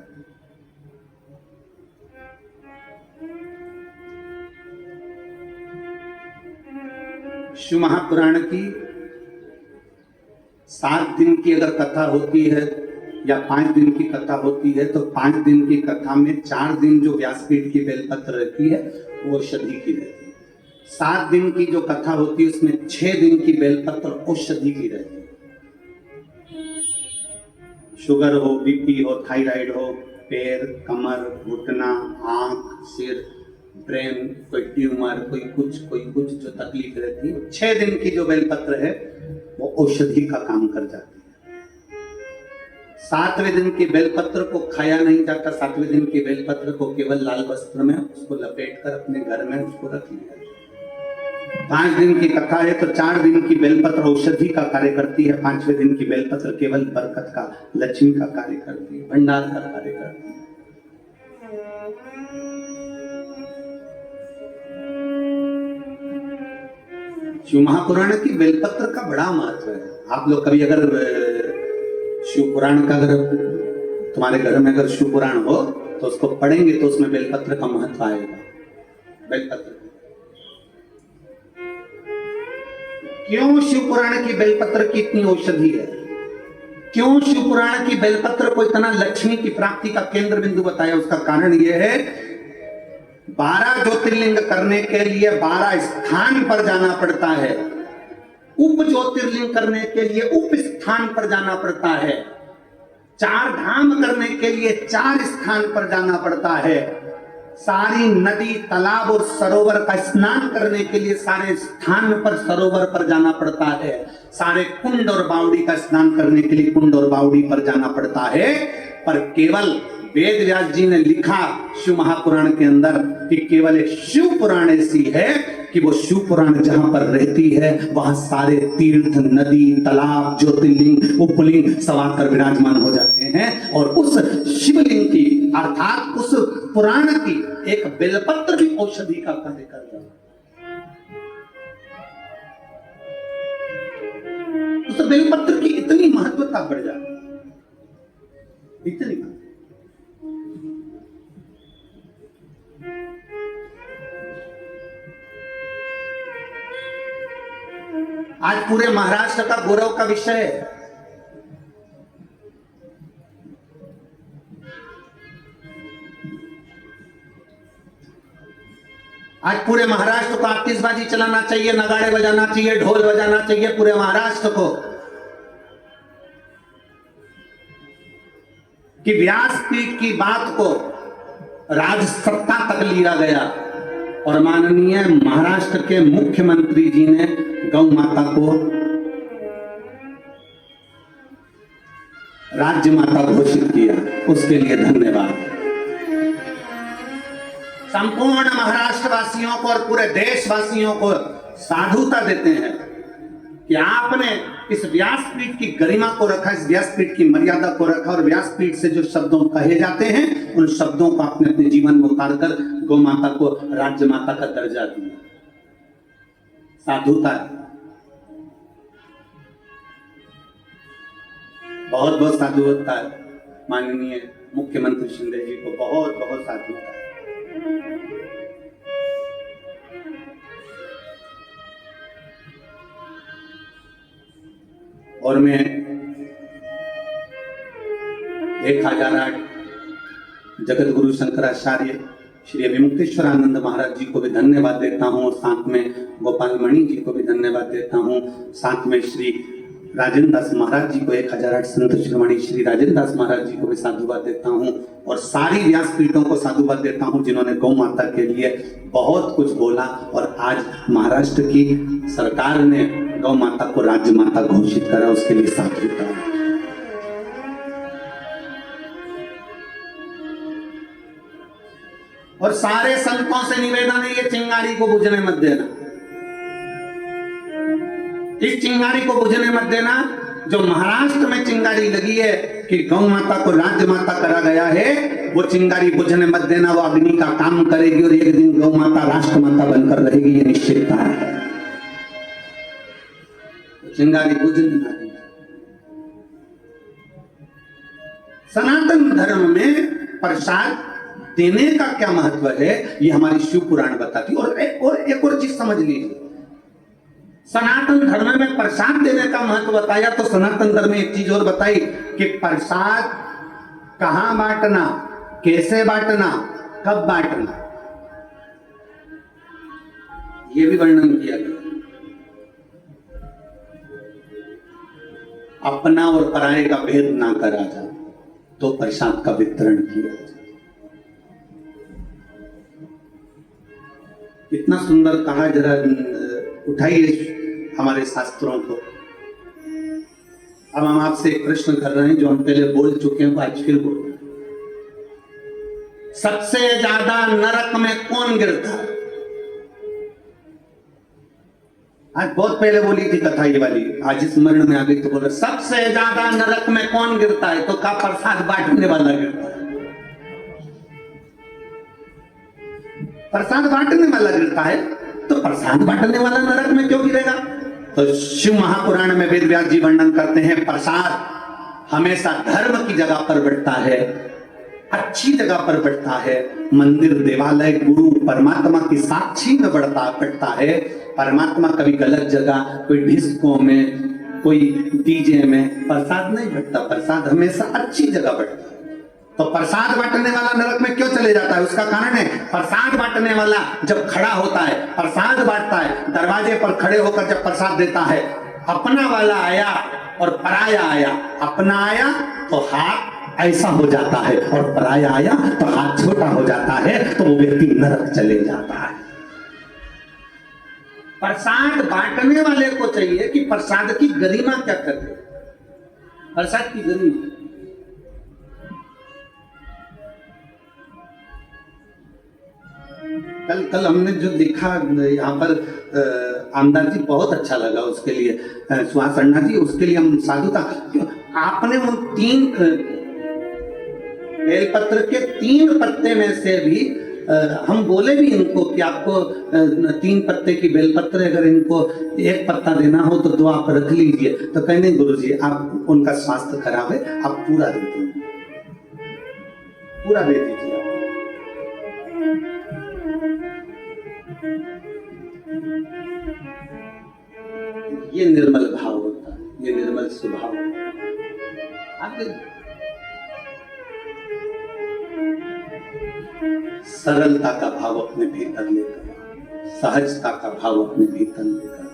शिव महापुराण की 7 दिन की अगर कथा होती है या 5 दिन की कथा होती है तो 5 दिन की कथा में 4 दिन जो व्यासपीठ की बेलपत्र रहती है वो औषधि की रहती है। 7 दिन की जो कथा होती है उसमें 6 दिन की बेलपत्र औषधि की रहती है। शुगर हो, बीपी हो, थायराइड हो, पैर, कमर, घुटना, आंख, सिर, ब्रेन, कोई ट्यूमर, कोई कुछ जो तकलीफ रहती है, 6 दिन की जो बेलपत्र है वो औषधि का काम कर जाती है। सातवें दिन की बेलपत्र को खाया नहीं जाता, सातवें दिन की बेलपत्र को केवल लाल वस्त्र में उसको लपेट कर अपने घर में उसको रख लिया। 5 दिन की कथा है तो 4 दिन की बेलपत्र औषधि का कार्य करती है, 5वें दिन की बेलपत्र केवल बरकत का, लक्ष्मी का कार्य करती है, भंडार का कार्य करती है। शिव महापुराण की बेलपत्र का बड़ा महत्व है। आप लोग कभी अगर शिव पुराण का, अगर तुम्हारे घर में अगर शिव पुराण हो तो उसको पढ़ेंगे तो उसमें बेलपत्र का महत्व आएगा। बेलपत्र क्यों शिव पुराण की बेलपत्र की इतनी औषधि है, क्यों शिव पुराण की बेलपत्र को इतना लक्ष्मी की प्राप्ति का केंद्र बिंदु बताया? उसका कारण यह है 12 ज्योतिर्लिंग करने के लिए 12 स्थान पर जाना पड़ता है, उप ज्योतिर्लिंग करने के लिए उप स्थान पर जाना पड़ता है, 4 धाम करने के लिए 4 स्थान पर जाना पड़ता है, सारी नदी तालाब और सरोवर का स्नान करने के लिए सारे स्थान पर सरोवर पर जाना पड़ता है, सारे कुंड और बावड़ी का स्नान करने के लिए कुंड और बावड़ी पर जाना पड़ता है। पर केवल वेद व्यास जी ने लिखा शिव महापुराण के अंदर कि केवल एक शिव पुराण ऐसी है कि वो शिव पुराण जहां पर रहती है वहां सारे तीर्थ, नदी, तालाब, ज्योतिर्लिंग, उपलिंग समाकर विराजमान हो जाते हैं और उस शिवलिंग की अर्थात उस पुराण की एक बेलपत्र भी औषधि का कार्य कर रहा है। उस बेलपत्र की इतनी महत्वता बढ़ जाती है, इतनी। आज पूरे महाराष्ट्र का गौरव का विषय है। आज पूरे महाराष्ट्र को आतिशबाजी चलाना चाहिए, नगाड़े बजाना चाहिए, ढोल बजाना चाहिए पूरे महाराष्ट्र को कि व्यासपीठ की बात को राजसत्ता तक लिया गया और माननीय महाराष्ट्र के मुख्यमंत्री जी ने गौ माता को राज्य माता घोषित किया, उसके लिए धन्यवाद। संपूर्ण महाराष्ट्र वासियों को और पूरे देशवासियों को साधुता देते हैं कि आपने इस व्यासपीठ की गरिमा को रखा, इस व्यासपीठ की मर्यादा को रखा और व्यासपीठ से जो शब्दों कहे जाते हैं उन शब्दों को आपने अपने जीवन में उतार कर गौ माता को राज्य माता का दर्जा दिया। साधुता है, बहुत बहुत साधुता है। माननीय मुख्यमंत्री शिंदे जी को बहुत बहुत साधुता है। और मैं 1008 जगत गुरु शंकराचार्य श्री अभिमुक्तेश्वरानंद महाराज जी को भी धन्यवाद देता हूँ, साथ में गोपाल मणि जी को भी धन्यवाद देता हूँ, साथ में श्री राजेंद्र दास महाराज जी को 1008 संत शिरोमणि श्री राजेंद्र दास महाराज जी को भी साधुवाद देता हूँ और सारी व्यासपीठों को साधुवाद देता हूँ जिन्होंने गौ माता के लिए बहुत कुछ बोला और आज महाराष्ट्र की सरकार ने गौ माता को राज्य माता घोषित करा, उसके लिए साधुता है। और सारे संतों से निवेदन है ये चिंगारी को बुझने मत देना, इस चिंगारी को बुझने मत देना। जो महाराष्ट्र में चिंगारी लगी है कि गौ माता को राज्य माता करा गया है, वो चिंगारी बुझने मत देना। वो अग्नि का काम करेगी और एक दिन गौ माता राष्ट्र माता बनकर रहेगी, ये निश्चितता है। चिंगारी बुझने मत देना। सनातन धर्म में प्रसाद देने का क्या महत्व है ये हमारी शिव पुराण बताती। और एक और चीज समझ लीजिए, सनातन धर्म में प्रसाद देने का महत्व बताया तो सनातन धर्म में एक चीज और बताई कि प्रसाद कहां बांटना, कैसे बांटना, कब बांटना, यह भी वर्णन किया गया। अपना और पराये का भेद ना करा जाए तो प्रसाद का वितरण किया जाए। इतना सुंदर कहा, जरा उठाइए हमारे शास्त्रों को। अब हम आपसे एक प्रश्न कर रहे हैं जो हम पहले बोल चुके हैं, आज फिर बोल रहे हैं। सबसे ज्यादा नरक में कौन गिरता है? आज बहुत पहले बोली थी कथा ये वाली, आज स्मरण में आ गई तो बोला सबसे ज्यादा नरक में कौन गिरता है? तो का प्रसाद बांटने वाला गिरता है। प्रसाद बांटने वाला गिरता है, तो प्रसाद बांटने वाला नरक में क्यों गिरेगा? तो शिव महापुराण में वेद व्यास जी वर्णन करते हैं, प्रसाद हमेशा धर्म की जगह पर बढ़ता है, अच्छी जगह पर बढ़ता है, मंदिर देवालय गुरु परमात्मा की साक्षी में बढ़ता है। परमात्मा कभी गलत जगह, कोई डिस्को में, कोई डीजे में प्रसाद नहीं बढ़ता, प्रसाद हमेशा अच्छी जगह बढ़ता है। तो प्रसाद बांटने वाला नरक में क्यों चले जाता है? उसका कारण है, प्रसाद बांटने वाला जब खड़ा होता है, प्रसाद बांटता है, दरवाजे पर खड़े होकर जब प्रसाद देता है, अपना वाला आया और पराया आया, अपना आया तो हाथ ऐसा हो जाता है और पराया आया तो हाथ छोटा हो जाता है, तो वो व्यक्ति नरक चले जाता है। प्रसाद बांटने वाले को चाहिए कि प्रसाद की गरिमा क्या करे, प्रसाद की गरिमा। कल हमने जो देखा यहाँ पर आमदार जी, बहुत अच्छा लगा, उसके लिए सुहास अन्ना जी, उसके लिए हम साधुता। आपने उन 3 बेलपत्र के 3 पत्ते में से भी हम बोले भी इनको कि आपको 3 पत्ते की बेलपत्र, अगर इनको 1 पत्ता देना हो तो 2 आप रख लीजिए। तो कहने गुरुजी आप, उनका स्वास्थ्य खराब है, आप पूरा दे दीजिए, पूरा दे दीजिए। ये निर्मल भाव होता है, ये निर्मल स्वभाव। आगे सरलता का भाव अपने भीतर लेकर, सहजता का भाव अपने भीतर लेकर,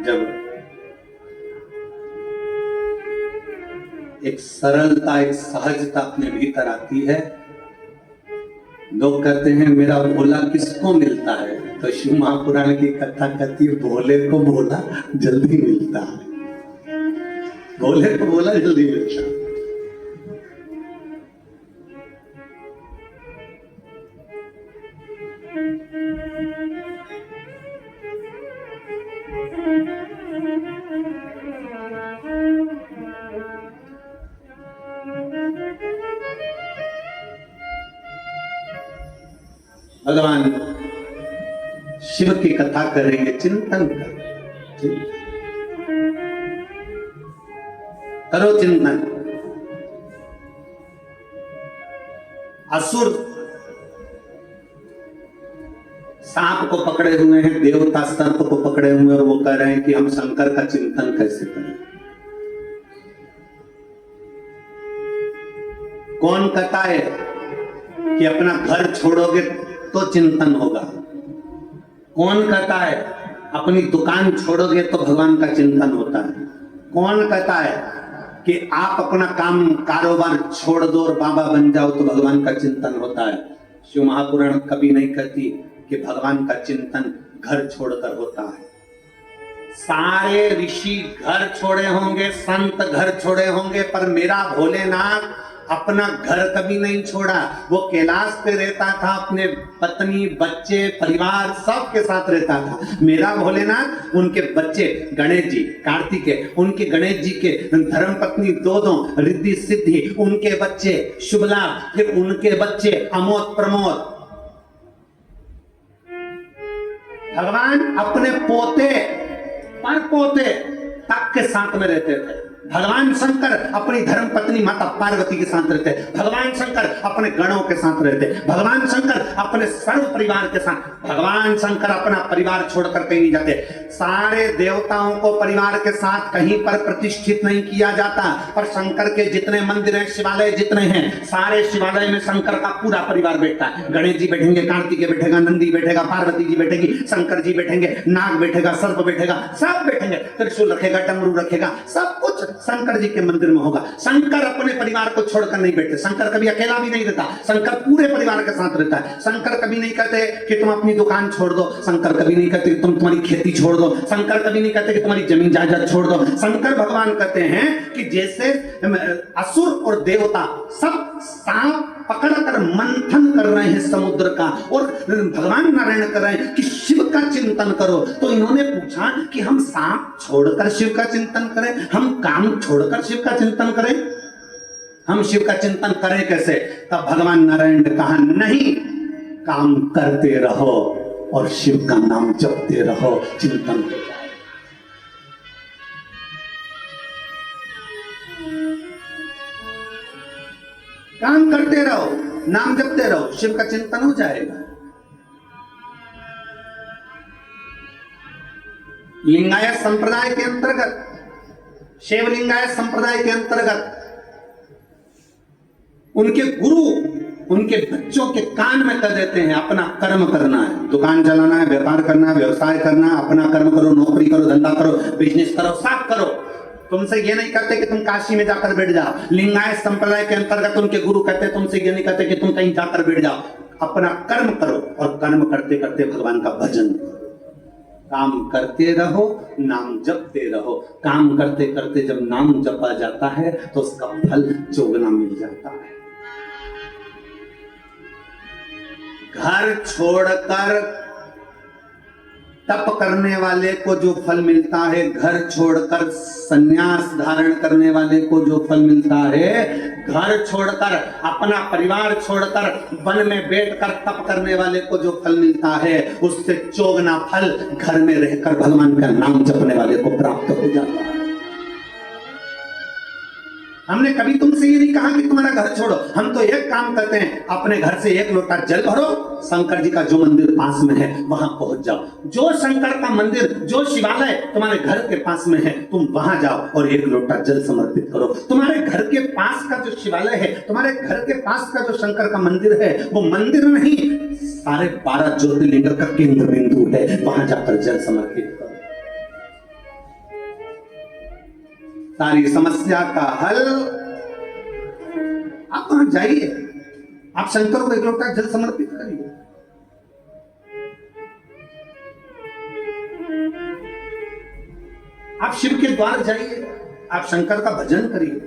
जब एक सरलता, एक सहजता अपने भीतर आती है, लोग कहते हैं मेरा भोला किसको मिलता है? तो शिव महापुराण की कथा कहती है, भोले को भोला जल्दी मिलता है, भोले को भोला जल्दी मिलता है। भगवान शिव की कथा करेंगे, चिंतन करो चिंतन। असुर सांप को पकड़े हुए हैं, देवता सर्प को पकड़े हुए हैं, और वो कह रहे हैं कि हम शंकर का चिंतन कैसे करें। कौन कहता है कि अपना घर छोड़ोगे तो चिंतन होगा? कौन कहता है अपनी दुकान छोड़ोगे तो भगवान का चिंतन होता है? कौन कहता है कि आप अपना काम कारोबार छोड़ दो और बाबा बन जाओ तो भगवान का चिंतन होता है? शिव महापुराण कभी नहीं कहती कि भगवान का चिंतन घर छोड़कर होता है। सारे ऋषि घर छोड़े होंगे, संत घर छोड़े होंगे, पर मेरा भोलेनाथ अपना घर कभी नहीं छोड़ा। वो कैलाश पे रहता था, अपने पत्नी बच्चे परिवार सबके साथ रहता था। मेरा भोलेनाथ, उनके बच्चे गणेश जी कार्तिकेय, उनके गणेश जी के धर्म पत्नी दो रिद्धि सिद्धि, उनके बच्चे शुभ लाभ, फिर उनके बच्चे अमोद प्रमोद। भगवान अपने पोते पर पोते तक के साथ में रहते थे। भगवान शंकर अपनी धर्म पत्नी माता पार्वती के साथ रहते, भगवान शंकर अपने गणों के साथ रहते, भगवान शंकर अपने सर्व परिवार के साथ, भगवान शंकर अपना परिवार छोड़कर कहीं नहीं जाते। सारे देवताओं को परिवार के साथ कहीं पर प्रतिष्ठित नहीं किया जाता, पर शंकर के जितने मंदिर हैं, शिवालय जितने हैं, सारे शिवालय में शंकर का पूरा परिवार बैठता है। गणेश जी बैठेंगे, कार्तिकेय बैठेगा, नंदी बैठेगा, पार्वती जी बैठेगी, शंकर जी बैठेंगे, नाग बैठेगा, सर्प बैठेगा, सब बैठेंगे, त्रिशूल रखेगा, डमरू रखेगा, सब कुछ शंकर जी के मंदिर में होगा। शंकर अपने परिवार को छोड़कर नहीं बैठते, शंकर कभी अकेला भी नहीं रहता, शंकर पूरे परिवार के साथ रहता है। शंकर कभी नहीं कहते कि तुम अपनी दुकान छोड़ दो, शंकर कभी नहीं कहते कि तुम तुम्हारी खेती छोड़ दो, शंकर कभी नहीं कहते कि तुम्हारी जमीन जायदाद छोड़ दो। शंकर भगवान कहते हैं कि जैसे असुर और देवता सब सांप पकड़कर मंथन कर रहे हैं समुद्र का, और भगवान नारायण कर रहे हैं कि शिव का चिंतन करो, तो इन्होंने पूछा कि हम सांप छोड़कर शिव का चिंतन करें, हम काम छोड़कर शिव का चिंतन करें, हम शिव का चिंतन करें कैसे? तब भगवान नारायण ने कहा नहीं, काम करते रहो और शिव का नाम जपते रहो, चिंतन हो जाए। काम करते रहो, नाम जपते रहो, शिव का चिंतन हो जाएगा। लिंगायत संप्रदाय के अंतर्गत, शैव लिंगायत संप्रदाय के अंतर्गत उनके गुरु उनके बच्चों के कान में कह देते हैं अपना कर्म करना है, दुकान चलाना है, व्यापार करना है, व्यवसाय करना है, अपना कर्म करो, नौकरी करो, धंधा करो, बिजनेस करो, सब करो। तुमसे ये नहीं कहते कि तुम काशी में जाकर बैठ जाओ। लिंगायत संप्रदाय के अंतर्गत उनके गुरु कहते हैं तुमसे ये नहीं कहते कि तुम कहीं जाकर बैठ जाओ, अपना कर्म करो, और कर्म करते करते भगवान का भजन करो। काम करते रहो, नाम जपते रहो। काम करते करते जब नाम जपा जाता है तो उसका फल चौगुना मिल जाता है। घर छोड़कर तप करने वाले को जो फल मिलता है, घर छोड़कर संन्यास धारण करने वाले को जो फल मिलता है, घर छोड़कर अपना परिवार छोड़कर वन में बैठकर तप करने वाले को जो फल मिलता है, उससे चौगुना फल घर में रहकर भगवान का नाम जपने वाले को प्राप्त हो जाता है। हमने कभी तुमसे ये नहीं कहा कि तुम्हारा घर छोड़ो, हम तो एक काम करते हैं, अपने घर से एक लोटा जल भरो, शंकर जी का जो मंदिर पास में है वहां पहुंच जाओ। जो शंकर का मंदिर, जो शिवालय तुम्हारे घर के पास में है, तुम वहां जाओ और एक लोटा जल समर्पित करो। तुम्हारे घर के पास का जो शिवालय है, तुम्हारे घर के पास का जो शंकर का मंदिर है, वो मंदिर नहीं, सारे 12 ज्योतिर्लिंग का केंद्र बिंदु है, वहां जाकर जल समर्पित करो। सारी समस्या का हल। आप वहां जाइए, आप शंकर को एक लोटा जल समर्पित करिए। आप शिव के द्वार जाइए, आप शंकर का भजन करिए।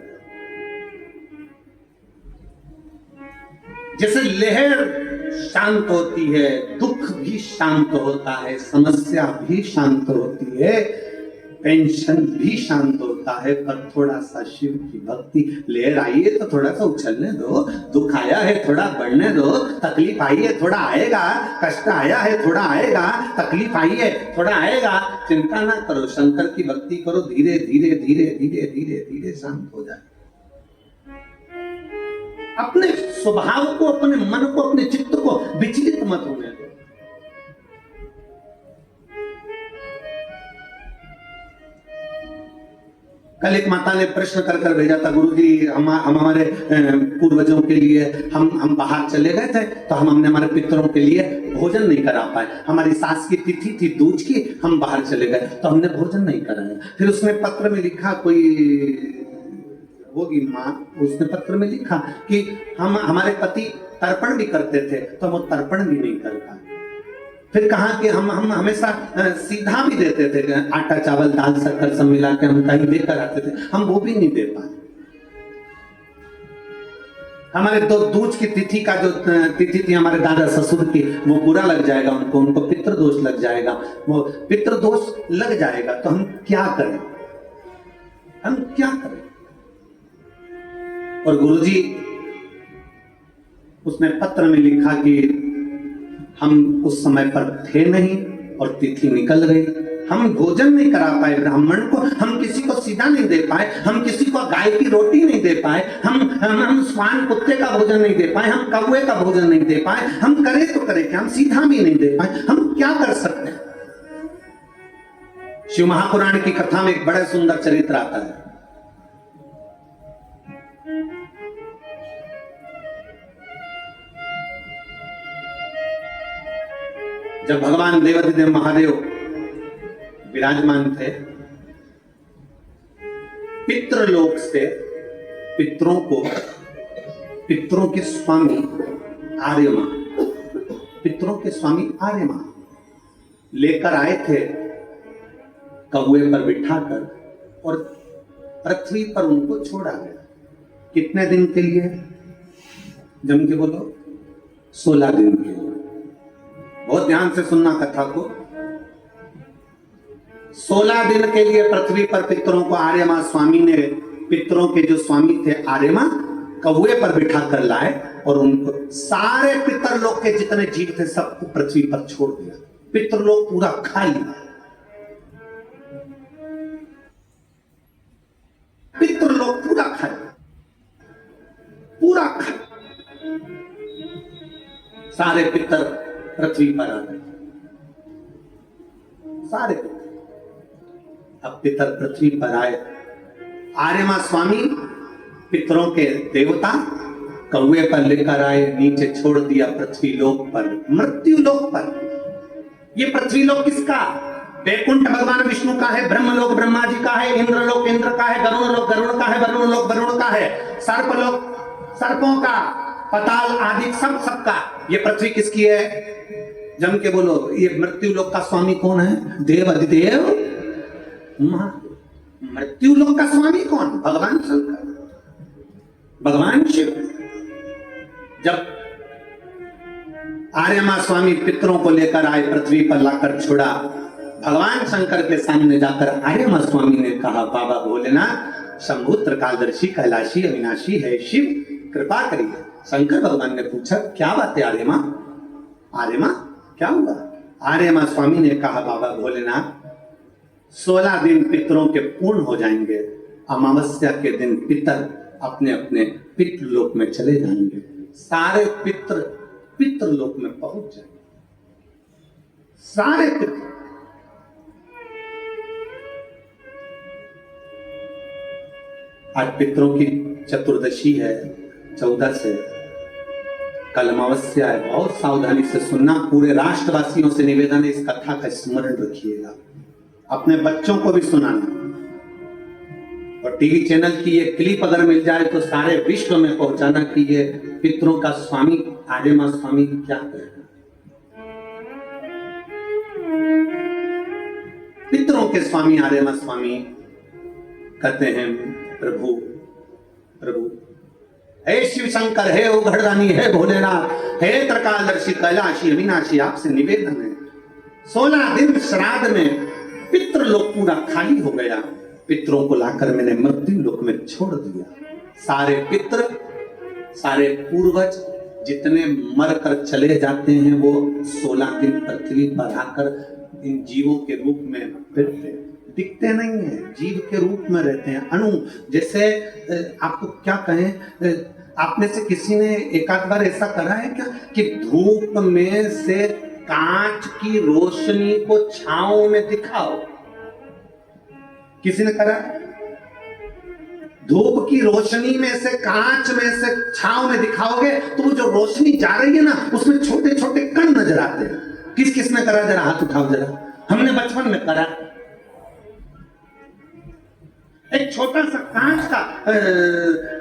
जैसे लहर शांत होती है, दुख भी शांत होता है, समस्या भी शांत होती है, टेंशन भी शांत होता है, पर थोड़ा सा शिव की भक्ति। लहर आई है तो थोड़ा सा उछलने दो, दुख आया है थोड़ा बढ़ने दो, तकलीफ आई है थोड़ा आएगा, कष्ट आया है थोड़ा आएगा, तकलीफ आई है थोड़ा आएगा, चिंता ना करो, शंकर की भक्ति करो, धीरे धीरे धीरे धीरे धीरे धीरे शांत हो जाए। अपने स्वभाव को, अपने मन को, अपने चित्त को विचलित मत होने दो। कल एक माता ने प्रश्न कर भेजा था, गुरुजी हम हमारे पूर्वजों के लिए हम बाहर चले गए थे, तो हमने हमारे पितरों के लिए भोजन नहीं करा पाए। हमारी सास की तिथि थी दूज की, हम बाहर चले गए तो हमने भोजन नहीं कराया। फिर उसने पत्र में लिखा, कोई होगी माँ, उसने पत्र में लिखा कि हमारे पति तर्पण भी करते थे तो वो तर्पण भी नहीं कर पाए। फिर कहा कि हम हमेशा सीधा भी देते थे, आटा चावल दाल शक्कर सब मिला के हम कहीं देकर आते थे, हम वो भी नहीं दे पाए। हमारे तो दूज की तिथि का जो तिथि थी हमारे दादा ससुर की, वो बुरा लग जाएगा उनको पितृदोष लग जाएगा, वो पितृदोष लग जाएगा, तो हम क्या करें, हम क्या करें। और गुरुजी उसने पत्र में लिखा कि हम उस समय पर थे नहीं और तिथि निकल गई, हम भोजन नहीं करा पाए ब्राह्मण को, हम किसी को सीधा नहीं दे पाए, हम किसी को गाय की रोटी नहीं दे पाए, हम स्वान कुत्ते का भोजन नहीं दे पाए, हम कौवे का भोजन नहीं दे पाए, हम करें तो करें क्या, हम सीधा भी नहीं दे पाए, हम क्या कर सकते हैं। शिव महापुराण की कथा में एक बड़ा सुंदर चरित्र आता है। जब भगवान देवाधिदेव महादेव विराजमान थे पितृलोक से पितरों के स्वामी आर्यमा, पितरों के स्वामी आर्यमा लेकर आए थे कौवे पर बिठाकर और पृथ्वी पर उनको छोड़ा गया। कितने दिन के लिए? जम के बोलो, 16 दिन के लिए। बहुत ध्यान से सुनना कथा को। 16 दिन के लिए पृथ्वी पर पितरों को आर्यमा स्वामी ने, पितरों के जो स्वामी थे आर्यमा, कौवे पर बिठा कर लाए और उनको सारे पितरलोक के जितने जीव थे सबको पृथ्वी पर छोड़ दिया। पितरलोक पूरा खाली, पितरलोक पूरा खाली, पूरा खाली। सारे पितर पृथ्वी पर आ गए, सारे पितर। अब पितर पृथ्वी पर आए। आर्यमा स्वामी पितरों के देवता कौवे पर लेकर आए, नीचे छोड़ दिया पृथ्वी लोक पर, मृत्यु लोक पर। ये पृथ्वी लोक किसका? वैकुंठ भगवान विष्णु का है, ब्रह्मलोक ब्रह्मा जी का है, इंद्रलोक इंद्र का है, गरुण लोक गरुण का है, वरुण लोक वरुण का है, सर्पलोक सर्पों का, पताल आदि सबका। ये पृथ्वी किसकी है? जम के बोलो, ये मृत्यु लोक का स्वामी कौन है? देव अधिदेव मृत्यु लोक का स्वामी कौन? भगवान शंकर, भगवान शिव। जब आर्यमा स्वामी पितरों को लेकर आए, पृथ्वी पर लाकर छोड़ा, भगवान शंकर के सामने जाकर आर्यमा स्वामी ने कहा, बाबा भोलेनाथ शंभु त्रिकालदर्शी कैलाशी अविनाशी है शिव, कृपा करिए। शंकर भगवान ने पूछा, क्या बात है आर्यमा? आर्यमा क्या हुआ? आर्यमा स्वामी ने कहा, बाबा भोलेनाथ 16 दिन पितरों के पूर्ण हो जाएंगे, अमावस्या के दिन पितर अपने अपने पितृलोक में चले जाएंगे, सारे पितृलोक में पहुंच जाएंगे, सारे पितर। आज पितरों की चतुर्दशी है, 14 से, कल अमावस्या है। बहुत सावधानी से सुनना, पूरे राष्ट्रवासियों से निवेदन है, इस कथा का स्मरण रखिएगा, अपने बच्चों को भी सुनाना। और टीवी चैनल की ये क्लिप अगर मिल जाए तो सारे विश्व में पहुंचाना कि ये पितरों का स्वामी आर्यमा स्वामी क्या कहेगा। पितरों के स्वामी आर्यमा स्वामी कहते हैं, प्रभु प्रभु हे शिव शंकर, हे उघड़दानी, हे भोलेनाथ, हे त्रिकालदर्शी कैलाशी अविनाशी, आपसे निवेदन है 16 दिन श्राद्ध में पितृलोक पूरा खाली हो गया, पितरों को लाकर मैंने मृत्यु लोक में छोड़ दिया। सारे पितृ, सारे पूर्वज जितने मर कर चले जाते हैं वो 16 दिन पृथ्वी पर आकर इन जीवों के रूप में फिरते, दिखते नहीं है, जीव के रूप में रहते हैं, अणु जैसे। आपको क्या कहें, आप में से किसी ने एक आध बार ऐसा करा है क्या कि धूप में से कांच की रोशनी को छांव में दिखाओ? किसी ने करा? धूप की रोशनी में से, कांच में से छांव में दिखाओगे तो वो जो रोशनी जा रही है ना, उसमें छोटे छोटे कण नजर आते हैं। किस किस ने करा? जरा हाथ उठाओ जरा। हमने बचपन में करा। एक छोटा सा कांच का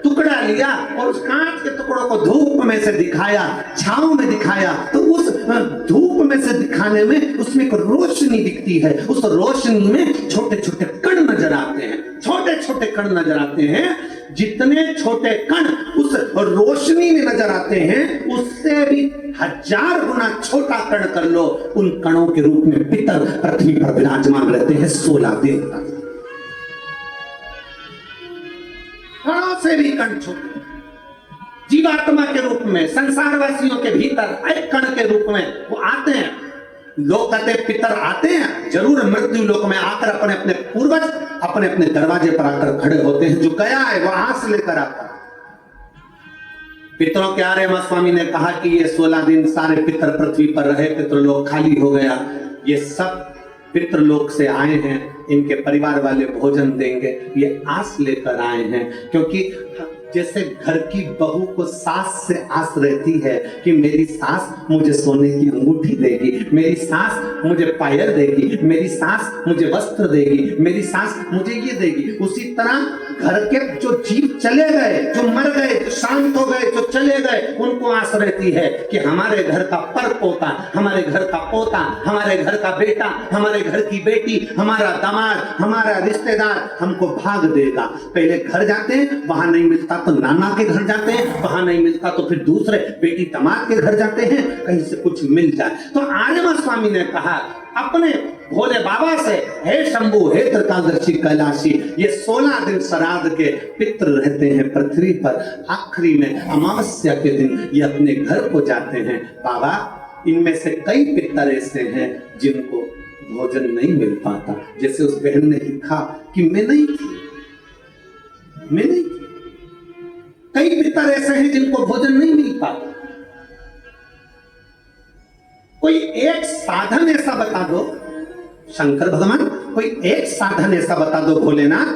टुकड़ा लिया और उस कांच के टुकड़ों को धूप में से दिखाया, छांव में दिखाया, तो उस धूप में से दिखाने में उसमें एक रोशनी दिखती है, उस रोशनी में छोटे छोटे कण नजर आते हैं, छोटे छोटे कण नजर आते हैं। जितने छोटे कण उस रोशनी में नजर आते हैं, उससे भी 1000 गुना छोटा कण कर लो, उन कणों के रूप में पितर पृथ्वी पर विराजमान रहते हैं 16 दिन तक। कणों से भी कण छोटे, जीवात्मा के रूप में, संसारवासियों के भीतर एक कण के रूप में वो आते हैं। लोग कहते पितर आते हैं जरूर, मृत्यु लोक में आकर अपने अपने पूर्वज अपने अपने दरवाजे पर आकर खड़े होते हैं। जो गया है वो आस लेकर आता। पितरों के आर्यमा स्वामी ने कहा कि ये 16 दिन सारे पितर पृथ्वी पर रहे, पितृलोक खाली हो गया। ये सब पितृलोक से आए हैं, इनके परिवार वाले भोजन देंगे, ये आस लेकर आए हैं। क्योंकि जैसे घर की बहू को सास से आस रहती है कि मेरी सास मुझे सोने की अंगूठी देगी, मेरी सास मुझे पायल देगी, मेरी सास मुझे वस्त्र देगी, मेरी सास मुझे ये देगी। उसी तरह घर के जो जीव चले गए, जो मर गए, जो शांत हो गए, जो चले गए, उनको आस रहती है कि हमारे घर का पर पोता, हमारे घर का पोता, हमारे घर का बेटा, हमारे घर की बेटी, हमारा दामाद, हमारा रिश्तेदार हमको भाग देगा। पहले घर जाते हैं, वहां नहीं मिलता तो नाना के घर जाते हैं, वहां नहीं मिलता तो फिर दूसरे बेटी दामाद के घर जाते हैं, कहीं से कुछ मिल जाए। तो आर्यमा स्वामी ने कहा अपने भोले बाबा से, हे शंभु, हे त्रिकालदर्शी कैलाशी, ये 16 दिन श्राद्ध के पितृ रहते हैं पृथ्वी पर, आखिरी में अमावस्या के दिन ये अपने घर को जाते हैं। बाबा, इनमें से कई पितर ऐसे हैं जिनको भोजन नहीं मिल पाता। जैसे उस बहन ने लिखा कि मैं नहीं थी। कई पितर ऐसे हैं जिनको भोजन नहीं मिल पाता। कोई एक साधन ऐसा बता दो शंकर भगवान, कोई एक साधन ऐसा बता दो भोलेनाथ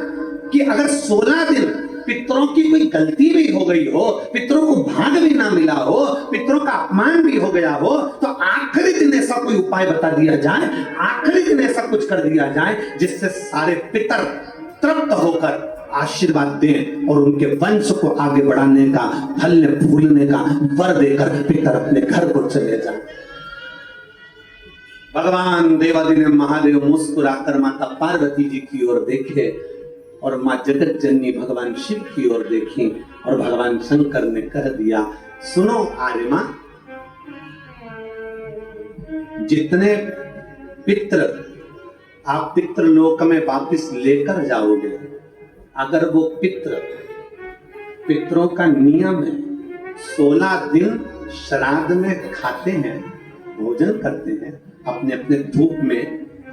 कि अगर 16 दिन पितरों की कोई गलती भी हो गई हो, पितरों को भाग भी ना मिला हो, पितरों का अपमान भी हो गया हो, तो आखिरी दिन ऐसा कोई उपाय बता दिया जाए, आखिरी दिन ऐसा कुछ कर दिया जाए जिससे सारे पितर तृप्त होकर आशीर्वाद दें और उनके वंश को आगे बढ़ाने का, फलने फूलने का वर देकर पितर अपने घर को चले जाए। भगवान देवादिदेव महादेव मुस्कुराकर माता पार्वती जी की ओर देखे और मां जगत जननी भगवान शिव की ओर देखी और भगवान शंकर ने कह दिया, सुनो आर्यमा, जितने पितृ आप पितृलोक में वापिस लेकर जाओगे, अगर वो पितरों का नियम है 16 दिन श्राद्ध में खाते हैं, भोजन करते हैं, अपने अपने धूप में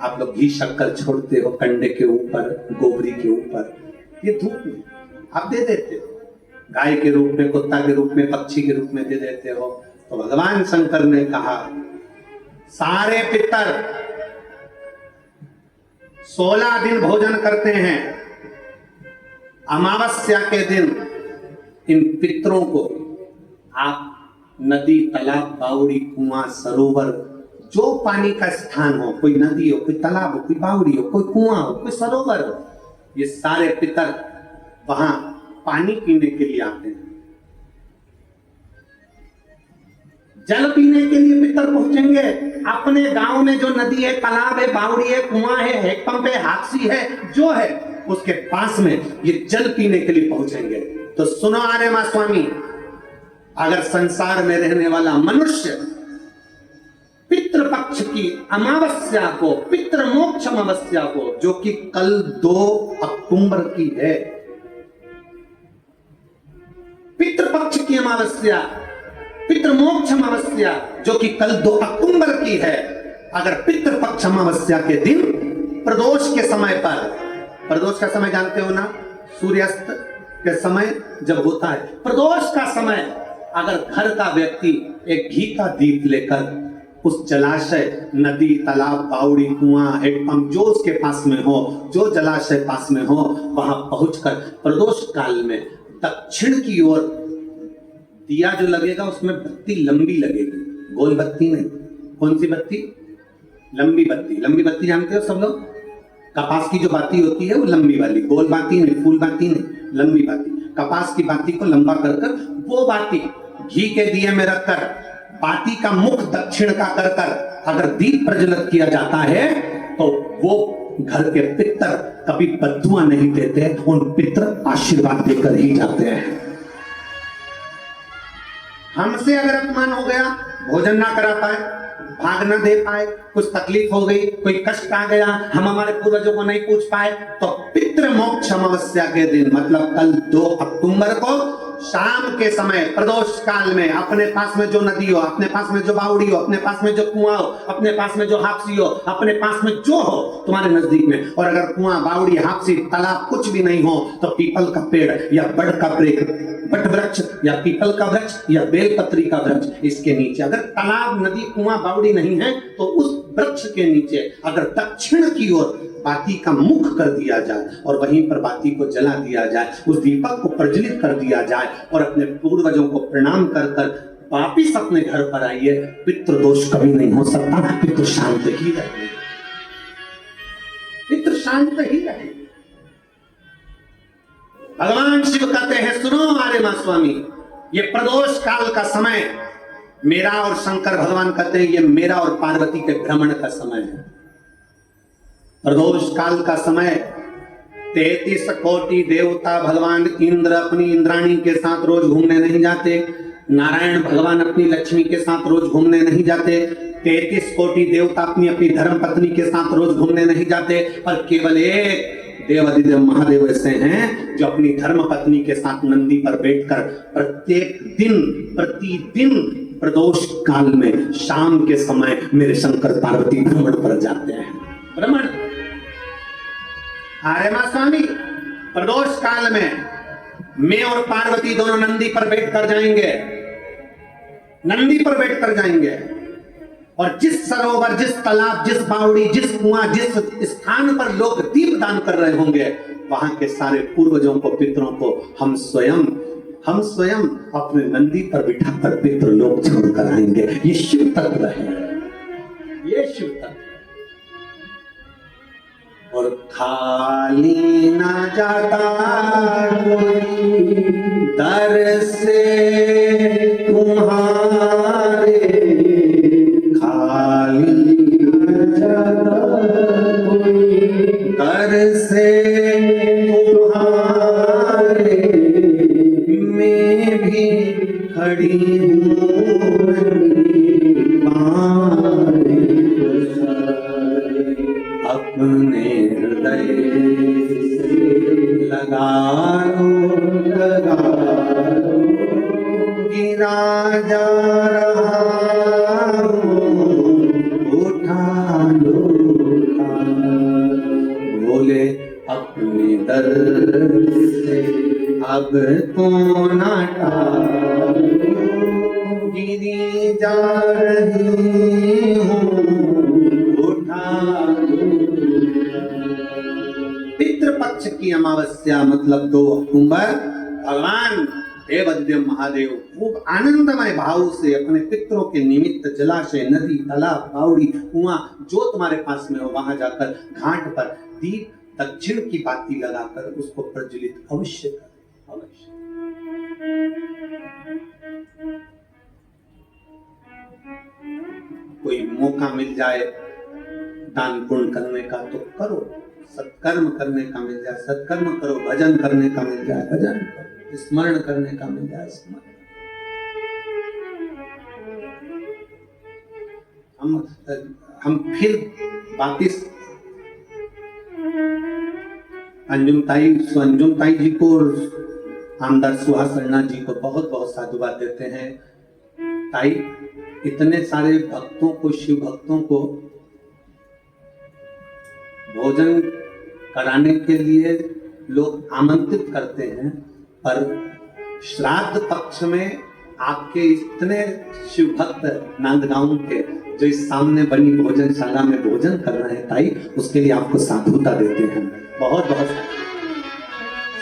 आप लोग घी शक्कर छोड़ते हो, कंडे के ऊपर, गोबरी के ऊपर, ये धूप में आप दे देते हो, गाय के रूप में, कुत्ता के रूप में, पक्षी के रूप में दे देते हो। तो भगवान शंकर ने कहा सारे पितर 16 दिन भोजन करते हैं, अमावस्या के दिन इन पितरों को आप नदी, तालाब, बावड़ी, कुआं, सरोवर, जो पानी का स्थान हो, कोई नदी हो, कोई तालाब हो, कोई बावड़ी हो, कोई कुआं हो, कोई सरोवर हो, ये सारे पितर वहां पानी पीने के लिए आते हैं। जल पीने के लिए पितर पहुंचेंगे। अपने गांव में जो नदी है, तालाब है, बावड़ी है, कुआं है, हैंडपंप है, हाथसी है, जो है उसके पास में ये जल पीने के लिए पहुंचेंगे। तो सुनो आर्यमा स्वामी, अगर संसार में रहने वाला मनुष्य पितृपक्ष की अमावस्या को, पितृ मोक्ष अमावस्या को, जो कि कल 2 अक्टूबर की है, पितृपक्ष की अमावस्या, पितृमोक्ष अमावस्या जो कि कल 2 अक्टूबर की है, अगर पितृपक्ष अमावस्या के दिन प्रदोष के समय पर, प्रदोष का समय जानते हो ना, सूर्यास्त के समय जब होता है प्रदोष का समय, अगर घर का व्यक्ति एक घी का दीप लेकर उस जलाशय, नदी, तालाब, बावड़ी, कुआं, हैंडपंप जो उसके पास में हो, जो जलाशय पास में हो, वहां पहुंचकर प्रदोष काल में दक्षिण की ओर दिया जो लगेगा उसमें बत्ती लंबी लगेगी, गोल बत्ती नहीं। कौन सी बत्ती? लंबी बत्ती। लंबी बत्ती जानते हो सब लोग? कपास की जो बाती होती है वो लंबी वाली, गोल बाती नहीं, फूल बाती नहीं, लंबी बाती। कपास की बाती को लंबा कर कर वो बाती घी के दिए में रखकर, बाती का मुख दक्षिण का कर कर अगर दीप प्रज्वलित किया जाता है तो वो घर के पितर कभी बद्दुआ नहीं देते, उन पितर आशीर्वाद देकर ही जाते हैं। हमसे अगर अपमान हो गया, भोजन ना करा पाए, भाग ना दे पाए, कुछ तकलीफ हो गई, कोई कष्ट आ गया, हम हमारे पूर्वजों को नहीं पूछ पाए, तो पितृ मोक्ष अमावस्या के दिन मतलब कल 2 अक्टूबर को शाम के समय प्रदोष काल में अपने पास में जो नदी हो, अपने पास में जो बावड़ी हो, अपने पास में जो कुआं हो, अपने पास में जो हापसी हो, अपने पास में जो हो तुम्हारे नजदीक में, और अगर कुआं, बावड़ी, हापसी, तालाब कुछ भी नहीं हो तो पीपल का पेड़ या बड़ का पेड़ बट वृक्ष या पीपल का वृक्ष या बेलपत्री का वृक्ष, इसके नीचे अगर तालाब, नदी, कुआं, बावड़ी नहीं है तो उस वृक्ष के नीचे अगर दक्षिण की ओर बाती का मुख कर दिया जाए और वहीं पर बाती को जला दिया जाए, उस दीपक को प्रज्वलित कर दिया जाए और अपने पूर्वजों को प्रणाम कर कर वापिस अपने घर पर आइए, पितृ दोष कभी नहीं हो सकता, पितृ शांत ही रहे, पितृ शांत ही रहे। भगवान शिव कहते हैं, सुनो आर्यमा स्वामी, ये प्रदोष काल का समय मेरा, और शंकर भगवान कहते हैं ये मेरा और पार्वती के भ्रमण का समय है। प्रदोष काल का समय 33 कोटि देवता, भगवान इंद्र अपनी इंद्राणी के साथ रोज घूमने नहीं जाते, नारायण भगवान अपनी लक्ष्मी के साथ रोज घूमने नहीं जाते, 33 कोटि देवता अपनी अपनी धर्म पत्नी के साथ रोज घूमने नहीं जाते, पर केवल एक देवादिदेव महादेव ऐसे हैं जो अपनी धर्म पत्नी के साथ नंदी पर बैठकर प्रत्येक दिन, प्रतिदिन प्रदोष काल में शाम के समय मेरे शंकर पार्वती भ्रमण पर जाते हैं। भ्रमण आर्यमा स्वामी, प्रदोष काल में मैं और पार्वती दोनों नंदी पर बैठकर जाएंगे, नंदी पर बैठकर जाएंगे, और जिस सरोवर, जिस तालाब, जिस बावड़ी, जिस कुआं, जिस स्थान पर लोग दीप दान कर रहे होंगे, वहां के सारे पूर्वजों को, पितरों को हम स्वयं अपने नंदी पर बिठाकर पितृ लोग छोड़कर आएंगे। ये शिव तत्व है, ये शिव तत्व। और खाली ना जाता कोई दर से तुम्हारे, खाली ना जाता कोई दर से तुम्हारे, मैं भी खड़ी हूँ अपने हृदय लगा लो, गिरा जा रहा हूँ, उठा लो, बोले अपने दर से अब तो ना टालो, गिरी जा रही हूँ, पितृपक्ष की अमावस्या मतलब 2 अक्टूबर, भगवान देवादिदेव महादेव खूब आनंदमय भाव से अपने पितरों के निमित्त जलाशय, नदी, तालाब, बावड़ी, कुआं जो तुम्हारे पास में हो वहां जाकर घाट पर दीप दक्षिण की बाती लगाकर उसको प्रज्वलित अवश्य कर, अवश्य। कोई मौका मिल जाए दान पुण्य करने का तो करो, सत्कर्म करने का मिल जाए सत्कर्म करो, भजन करने का मिल जाए भजन करो, स्मरण करने का मिल जाए स्मरण। हम फिर वापिस अंजुम ताई जी को, आमदार सुहास शर्मा जी को बहुत बहुत साधुवाद देते हैं। ताई, इतने सारे भक्तों को, शिव भक्तों को भोजन कराने के लिए लोग आमंत्रित करते हैं, पर श्राद्ध पक्ष में आपके इतने शिव भक्त नंदगांव के जो इस सामने बनी भोजनशाला में भोजन कर रहे हैं ताई, उसके लिए आपको साधुता देते हैं, बहुत बहुत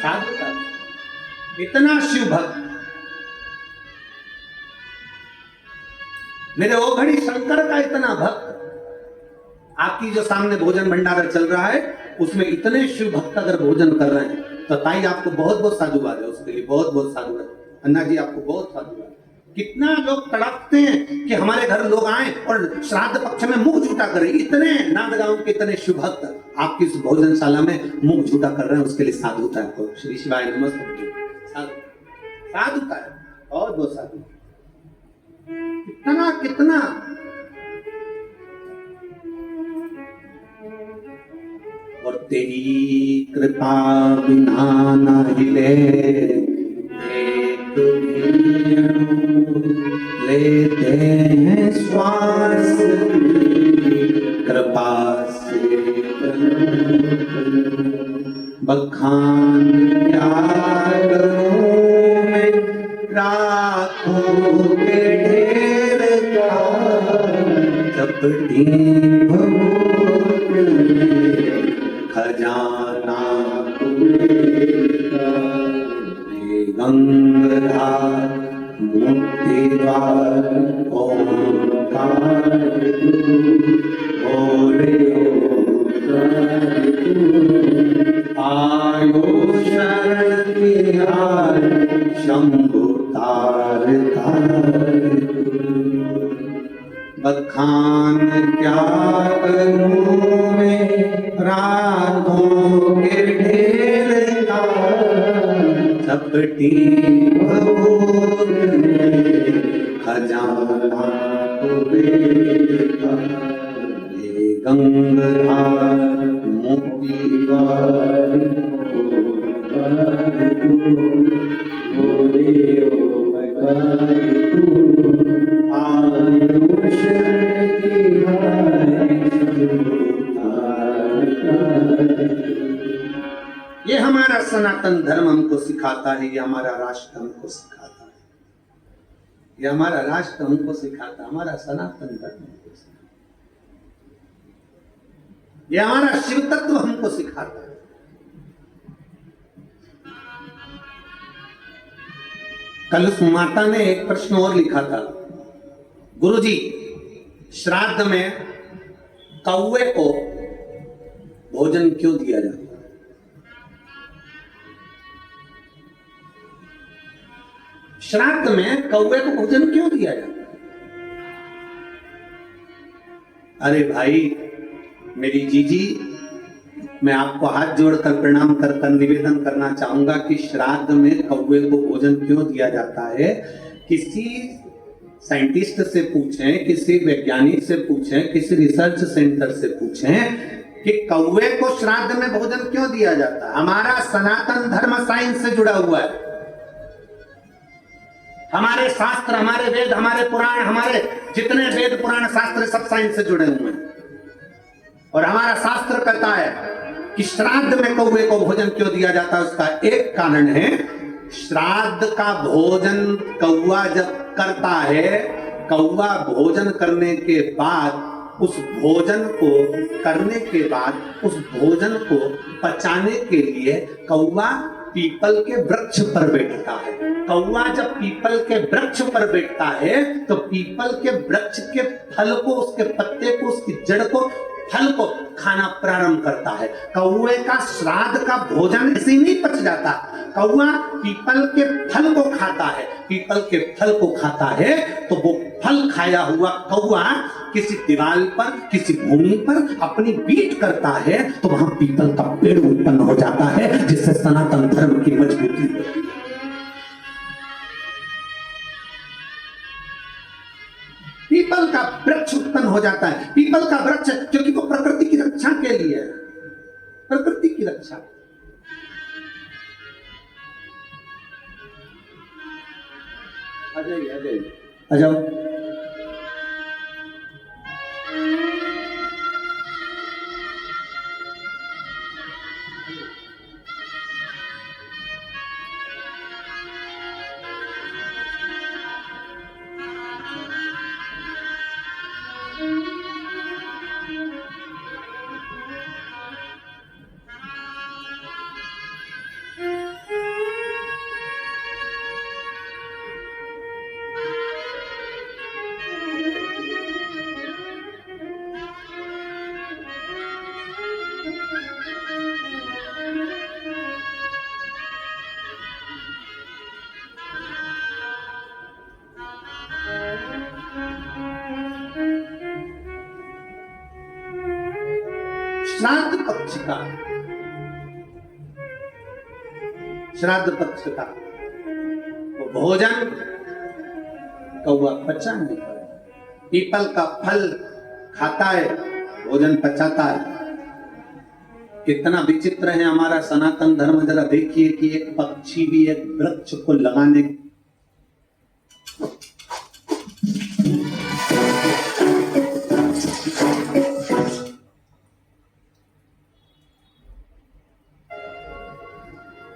साधुता। इतना शिव भक्त, मेरे ओघड़ी शंकर का इतना भक्त, आपकी जो सामने भोजन भंडारा चल रहा है उसमें इतने शिव भक्त अगर भोजन कर रहे हैं तो ताई आपको बहुत बहुत साधुवाद है, उसके लिए बहुत बहुत साधुवाद। अन्ना जी आपको बहुत साधुवाद। कितना लोग तड़पते हैं कि हमारे घर लोग आए और श्राद्ध पक्ष में मुख झूठा करें, इतने नांदगांव के इतने शिव भक्त आपकी इस भोजनशाला में मुख झूठा कर रहे हैं, उसके लिए साधुता है आपको। श्री शिवाय नमस्ते। साधुता है, बहुत बहुत साधु। कितना कितना और तेरी कृपा बिना न हिले, लेते हैं श्वास कृपा से, बखान क्या करूं मैं कपटी खजाना गंगाधार मुक्तिद्वार ओंकार बोले आयो शरण तिहार शंभु तार बखान क्या करूं मैं रातों के ढेर का चपटी खजाना गंगाधार मुक्तिद्वार ये हमारा सनातन धर्म हमको सिखाता है, ये हमारा राष्ट्र हमको सिखाता है, ये हमारा राष्ट्र हमको सिखाता है, हमारा सनातन धर्म हमको सिखाता है, ये हमारा शिव तत्व हमको सिखाता है। कल उस माता ने एक प्रश्न और लिखा था, गुरुजी श्राद्ध में कौवे को भोजन क्यों दिया जाता है? श्राद्ध में कौवे को भोजन क्यों दिया जाता है? अरे भाई मेरी जीजी, मैं आपको हाथ जोड़कर प्रणाम कर निवेदन करना चाहूंगा कि श्राद्ध में कौवे को भोजन क्यों दिया जाता है। किसी साइंटिस्ट से पूछें, किसी वैज्ञानिक से पूछें, किसी रिसर्च सेंटर से पूछें कि कौवे को श्राद्ध में भोजन क्यों दिया जाता है। हमारा सनातन धर्म साइंस से जुड़ा हुआ है। हमारे शास्त्र, हमारे वेद, हमारे पुराण, हमारे जितने वेद पुराण शास्त्र सब साइंस से जुड़े हुए हैं। और हमारा शास्त्र कहता है कि श्राद्ध में कौवे को भोजन क्यों दिया जाता है। उसका एक कारण है, श्राद्ध का भोजन कौवा जब करता है, कौवा भोजन करने के बाद उस भोजन को करने के बाद उस भोजन को पचाने के लिए कौवा पीपल के वृक्ष पर बैठता है। कौवा जब पीपल के वृक्ष पर बैठता है तो पीपल के वृक्ष के फल को, उसके पत्ते को, उसकी जड़ को, फल को खाना प्रारंभ करता है। कौवे का श्राद्ध का भोजन ऐसे ही नहीं पच जाता। कौवा पीपल के फल को खाता है। पीपल के फल को खाता है तो वो फल खाया हुआ कौवा किसी दीवार पर, किसी भूमि पर अपनी बीट करता है तो वहां पीपल का पेड़ उत्पन्न हो जाता है, जिससे सनातन धर्म की मजबूती होती है। पीपल का वृक्ष उत्पन्न हो जाता है। पीपल का वृक्ष क्योंकि वो प्रकृति की रक्षा के लिए है, प्रकृति की रक्षा। आ जाइए, आ जाइए, आ जाओ। श्राद्ध पक्ष का, श्राद्ध पक्ष का वो भोजन कौवा पचा नहीं पाए। पीपल का फल खाता है, भोजन पचाता है। कितना विचित्र है हमारा सनातन धर्म। जरा देखिए कि एक पक्षी भी एक वृक्ष को लगाने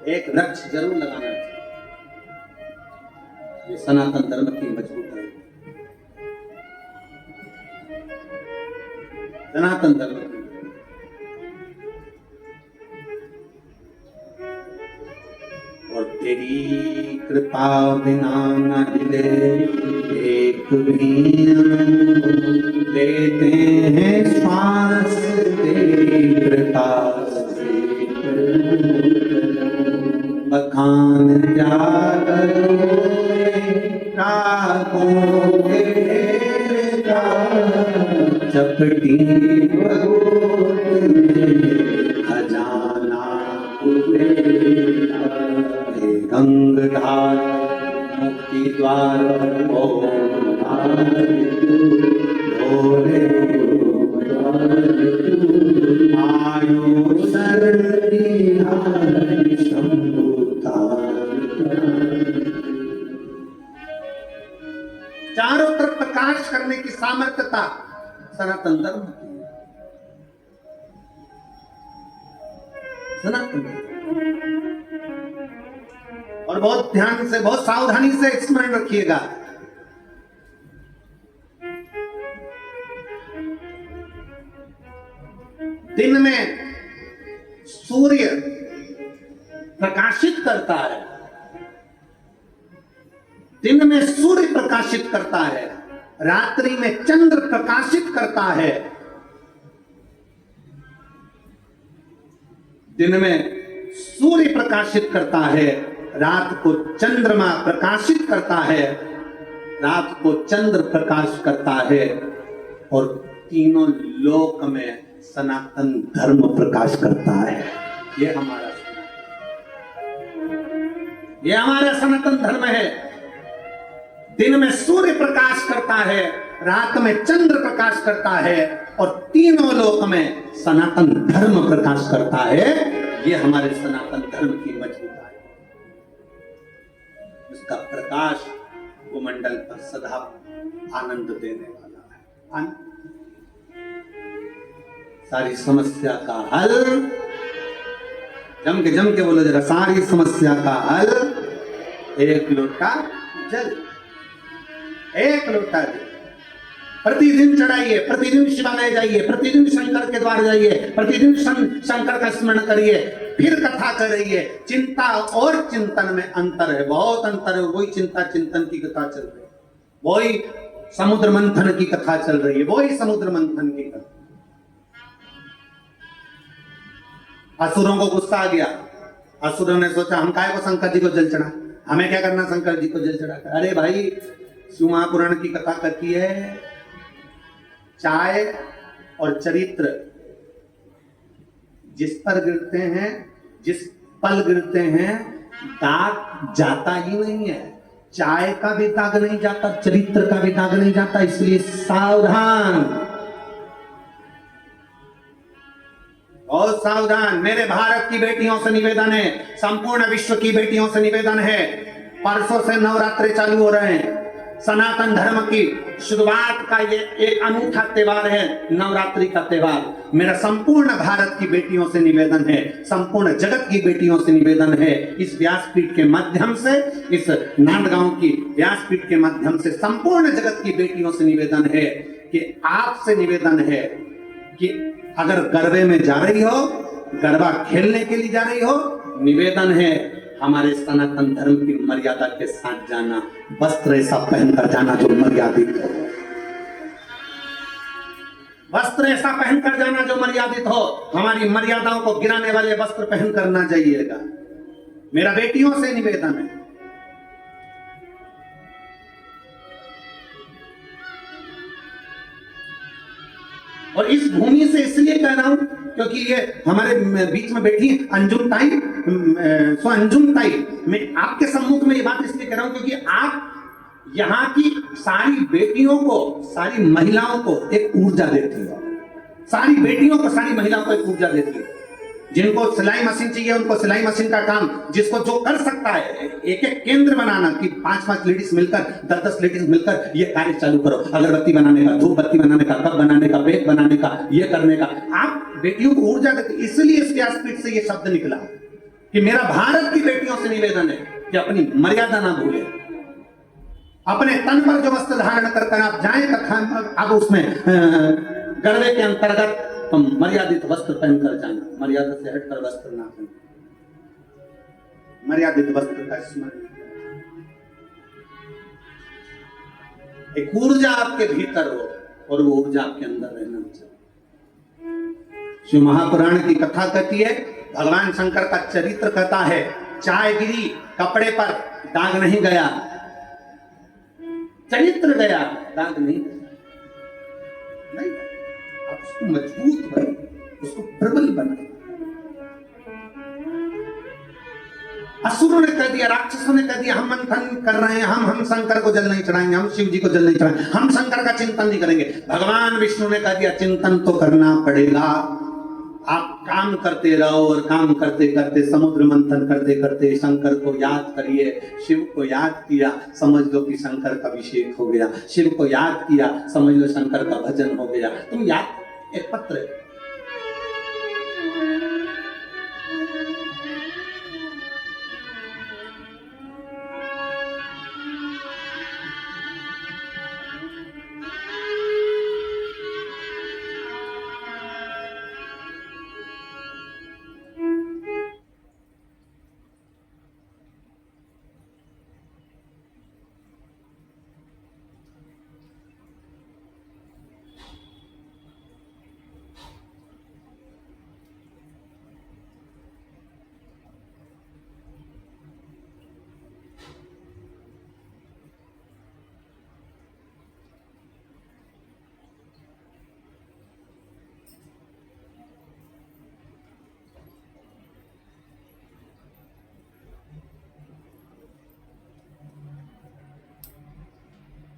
एक वृक्ष जरूर लगाना चाहिए। ये सनातन धर्म की मजबूत है। सनातन धर्म। और तेरी कृपा बिना न हिले एक भी लेते हैं श्वास तेरी कृपा बखान क्या करोगे रातों के का चपटी खजाना गंगधार मुक्ति द्वार आयो सर्दी चारों तरफ प्रकाश करने की सामर्थ्यता सनातन धर्म की। सनातन और बहुत ध्यान से बहुत सावधानी से स्मरण रखिएगा, दिन में सूर्य प्रकाशित करता है, दिन में सूर्य प्रकाशित करता है, रात्रि में चंद्र प्रकाशित करता है। दिन में सूर्य प्रकाशित करता है, रात को चंद्रमा प्रकाशित करता है, रात को चंद्र प्रकाश करता है, और तीनों लोक में सनातन धर्म प्रकाश करता है। ये हमारा सनातन धर्म है। दिन में सूर्य प्रकाश करता है, रात में चंद्र प्रकाश करता है, और तीनों लोक में सनातन धर्म प्रकाश करता है। ये हमारे सनातन धर्म की मजबूती है। उसका प्रकाश भूमंडल पर सदा आनंद देने वाला है। सारी समस्या का हल, जम के बोलो जरा, सारी समस्या का हल एक लोटा जल। एक लोटा जल प्रतिदिन चढ़ाइए, प्रतिदिन शिवालय जाइए, प्रतिदिन शंकर के द्वार जाइए, प्रतिदिन शंकर का स्मरण करिए, फिर कथा करिए। चिंता और चिंतन में अंतर है, बहुत अंतर है। वही चिंता चिंतन की कथा चल रही है, वही समुद्र मंथन की कथा चल रही है, वही समुद्र मंथन की कथा। असुरों को गुस्सा आ गया, असुरों ने सोचा हम काय को शंकर जी को जल चढ़ा, हमें क्या करना शंकर जी को जल चढ़ाकर। अरे भाई, शिव महापुराण की कथा करती है, चाय और चरित्र जिस पर गिरते हैं, जिस पल गिरते हैं, दाग जाता ही नहीं है। चाय का भी दाग नहीं जाता, चरित्र का भी दाग नहीं जाता। इसलिए सावधान, बहुत सावधान। मेरे भारत की बेटियों से निवेदन है, संपूर्ण विश्व की बेटियों से निवेदन है, परसों से नवरात्रि चालू हो रहे हैं। सनातन धर्म की शुरुआत का ये एक अनूठा त्योहार है, नवरात्रि का त्योहार। मेरा संपूर्ण भारत की बेटियों से निवेदन है, संपूर्ण जगत की बेटियों से निवेदन है, इस व्यासपीठ के माध्यम से, इस नांदगांव की व्यासपीठ के माध्यम से संपूर्ण जगत की बेटियों से निवेदन है कि आपसे निवेदन है कि अगर गरबे में जा रही हो, गरबा खेलने के लिए जा रही हो, निवेदन है हमारे सनातन धर्म की मर्यादा के साथ जाना, वस्त्र ऐसा पहनकर जाना जो मर्यादित हो, वस्त्र ऐसा पहनकर जाना जो मर्यादित हो। हमारी मर्यादाओं को गिराने वाले वस्त्र पहनकर ना जाइएगा, मेरा बेटियों से निवेदन है। और इस भूमि से इसलिए कह रहा हूं क्योंकि ये हमारे बीच में बैठी अंजुम ताई, सो अंजुम ताई, मैं आपके सम्मुख में ये बात इसलिए कह रहा हूं क्योंकि आप यहाँ की सारी बेटियों को, सारी महिलाओं को एक ऊर्जा देती हो, सारी बेटियों को, सारी महिलाओं को एक ऊर्जा देती हो। जिनको सिलाई मशीन चाहिए उनको सिलाई मशीन का काम, जिसको जो कर सकता है, एक एक केंद्र बनाना कि 5-5 लेडीज मिलकर, 10-10 लेडीज मिलकर ये कार्य चालू करो, अगरबत्ती बनाने का, धूप बत्ती बनाने का, कप बनाने का, बेक बनाने का, ये करने का। आप बेटियों को ऊर्जा देते, इसलिए इस व्यासपीठ से ये शब्द निकला कि मेरा भारत की बेटियों से निवेदन है कि अपनी मर्यादा ना भूले, अपने तन पर जो वस्त्र धारण कर आप जाए कथा, अब उसमें गरबे के अंतर्गत तुम मर्यादित वस्त्र पहनकर जाना, मर्यादा से हटकर वस्त्र ना पहनना, मर्यादित वस्त्र का स्मरण। एक ऊर्जा आपके भीतर हो और वो ऊर्जा आपके अंदर रहना चाहिए। शिव महापुराण की कथा कहती है, भगवान शंकर का चरित्र कहता है, चाय गिरी कपड़े पर दाग नहीं गया, चरित्र गया दाग नहीं आप उसको मजबूत बने, उसको प्रबल बने। असुरों ने कह दिया, राक्षसों ने कह दिया, हम मंथन कर रहे हैं, हम शंकर को जल नहीं चढ़ाएंगे, हम शिव जी को जल नहीं चढ़ाएंगे, हम शंकर का चिंतन नहीं करेंगे। भगवान विष्णु ने कह दिया, चिंतन तो करना पड़ेगा, आप काम करते रहो और काम करते करते समुद्र मंथन करते करते शंकर को याद करिए। शिव को याद किया, समझ लो कि शंकर का अभिषेक हो गया। शिव को याद किया, समझ लो शंकर का भजन हो गया। तुम याद, एक पत्र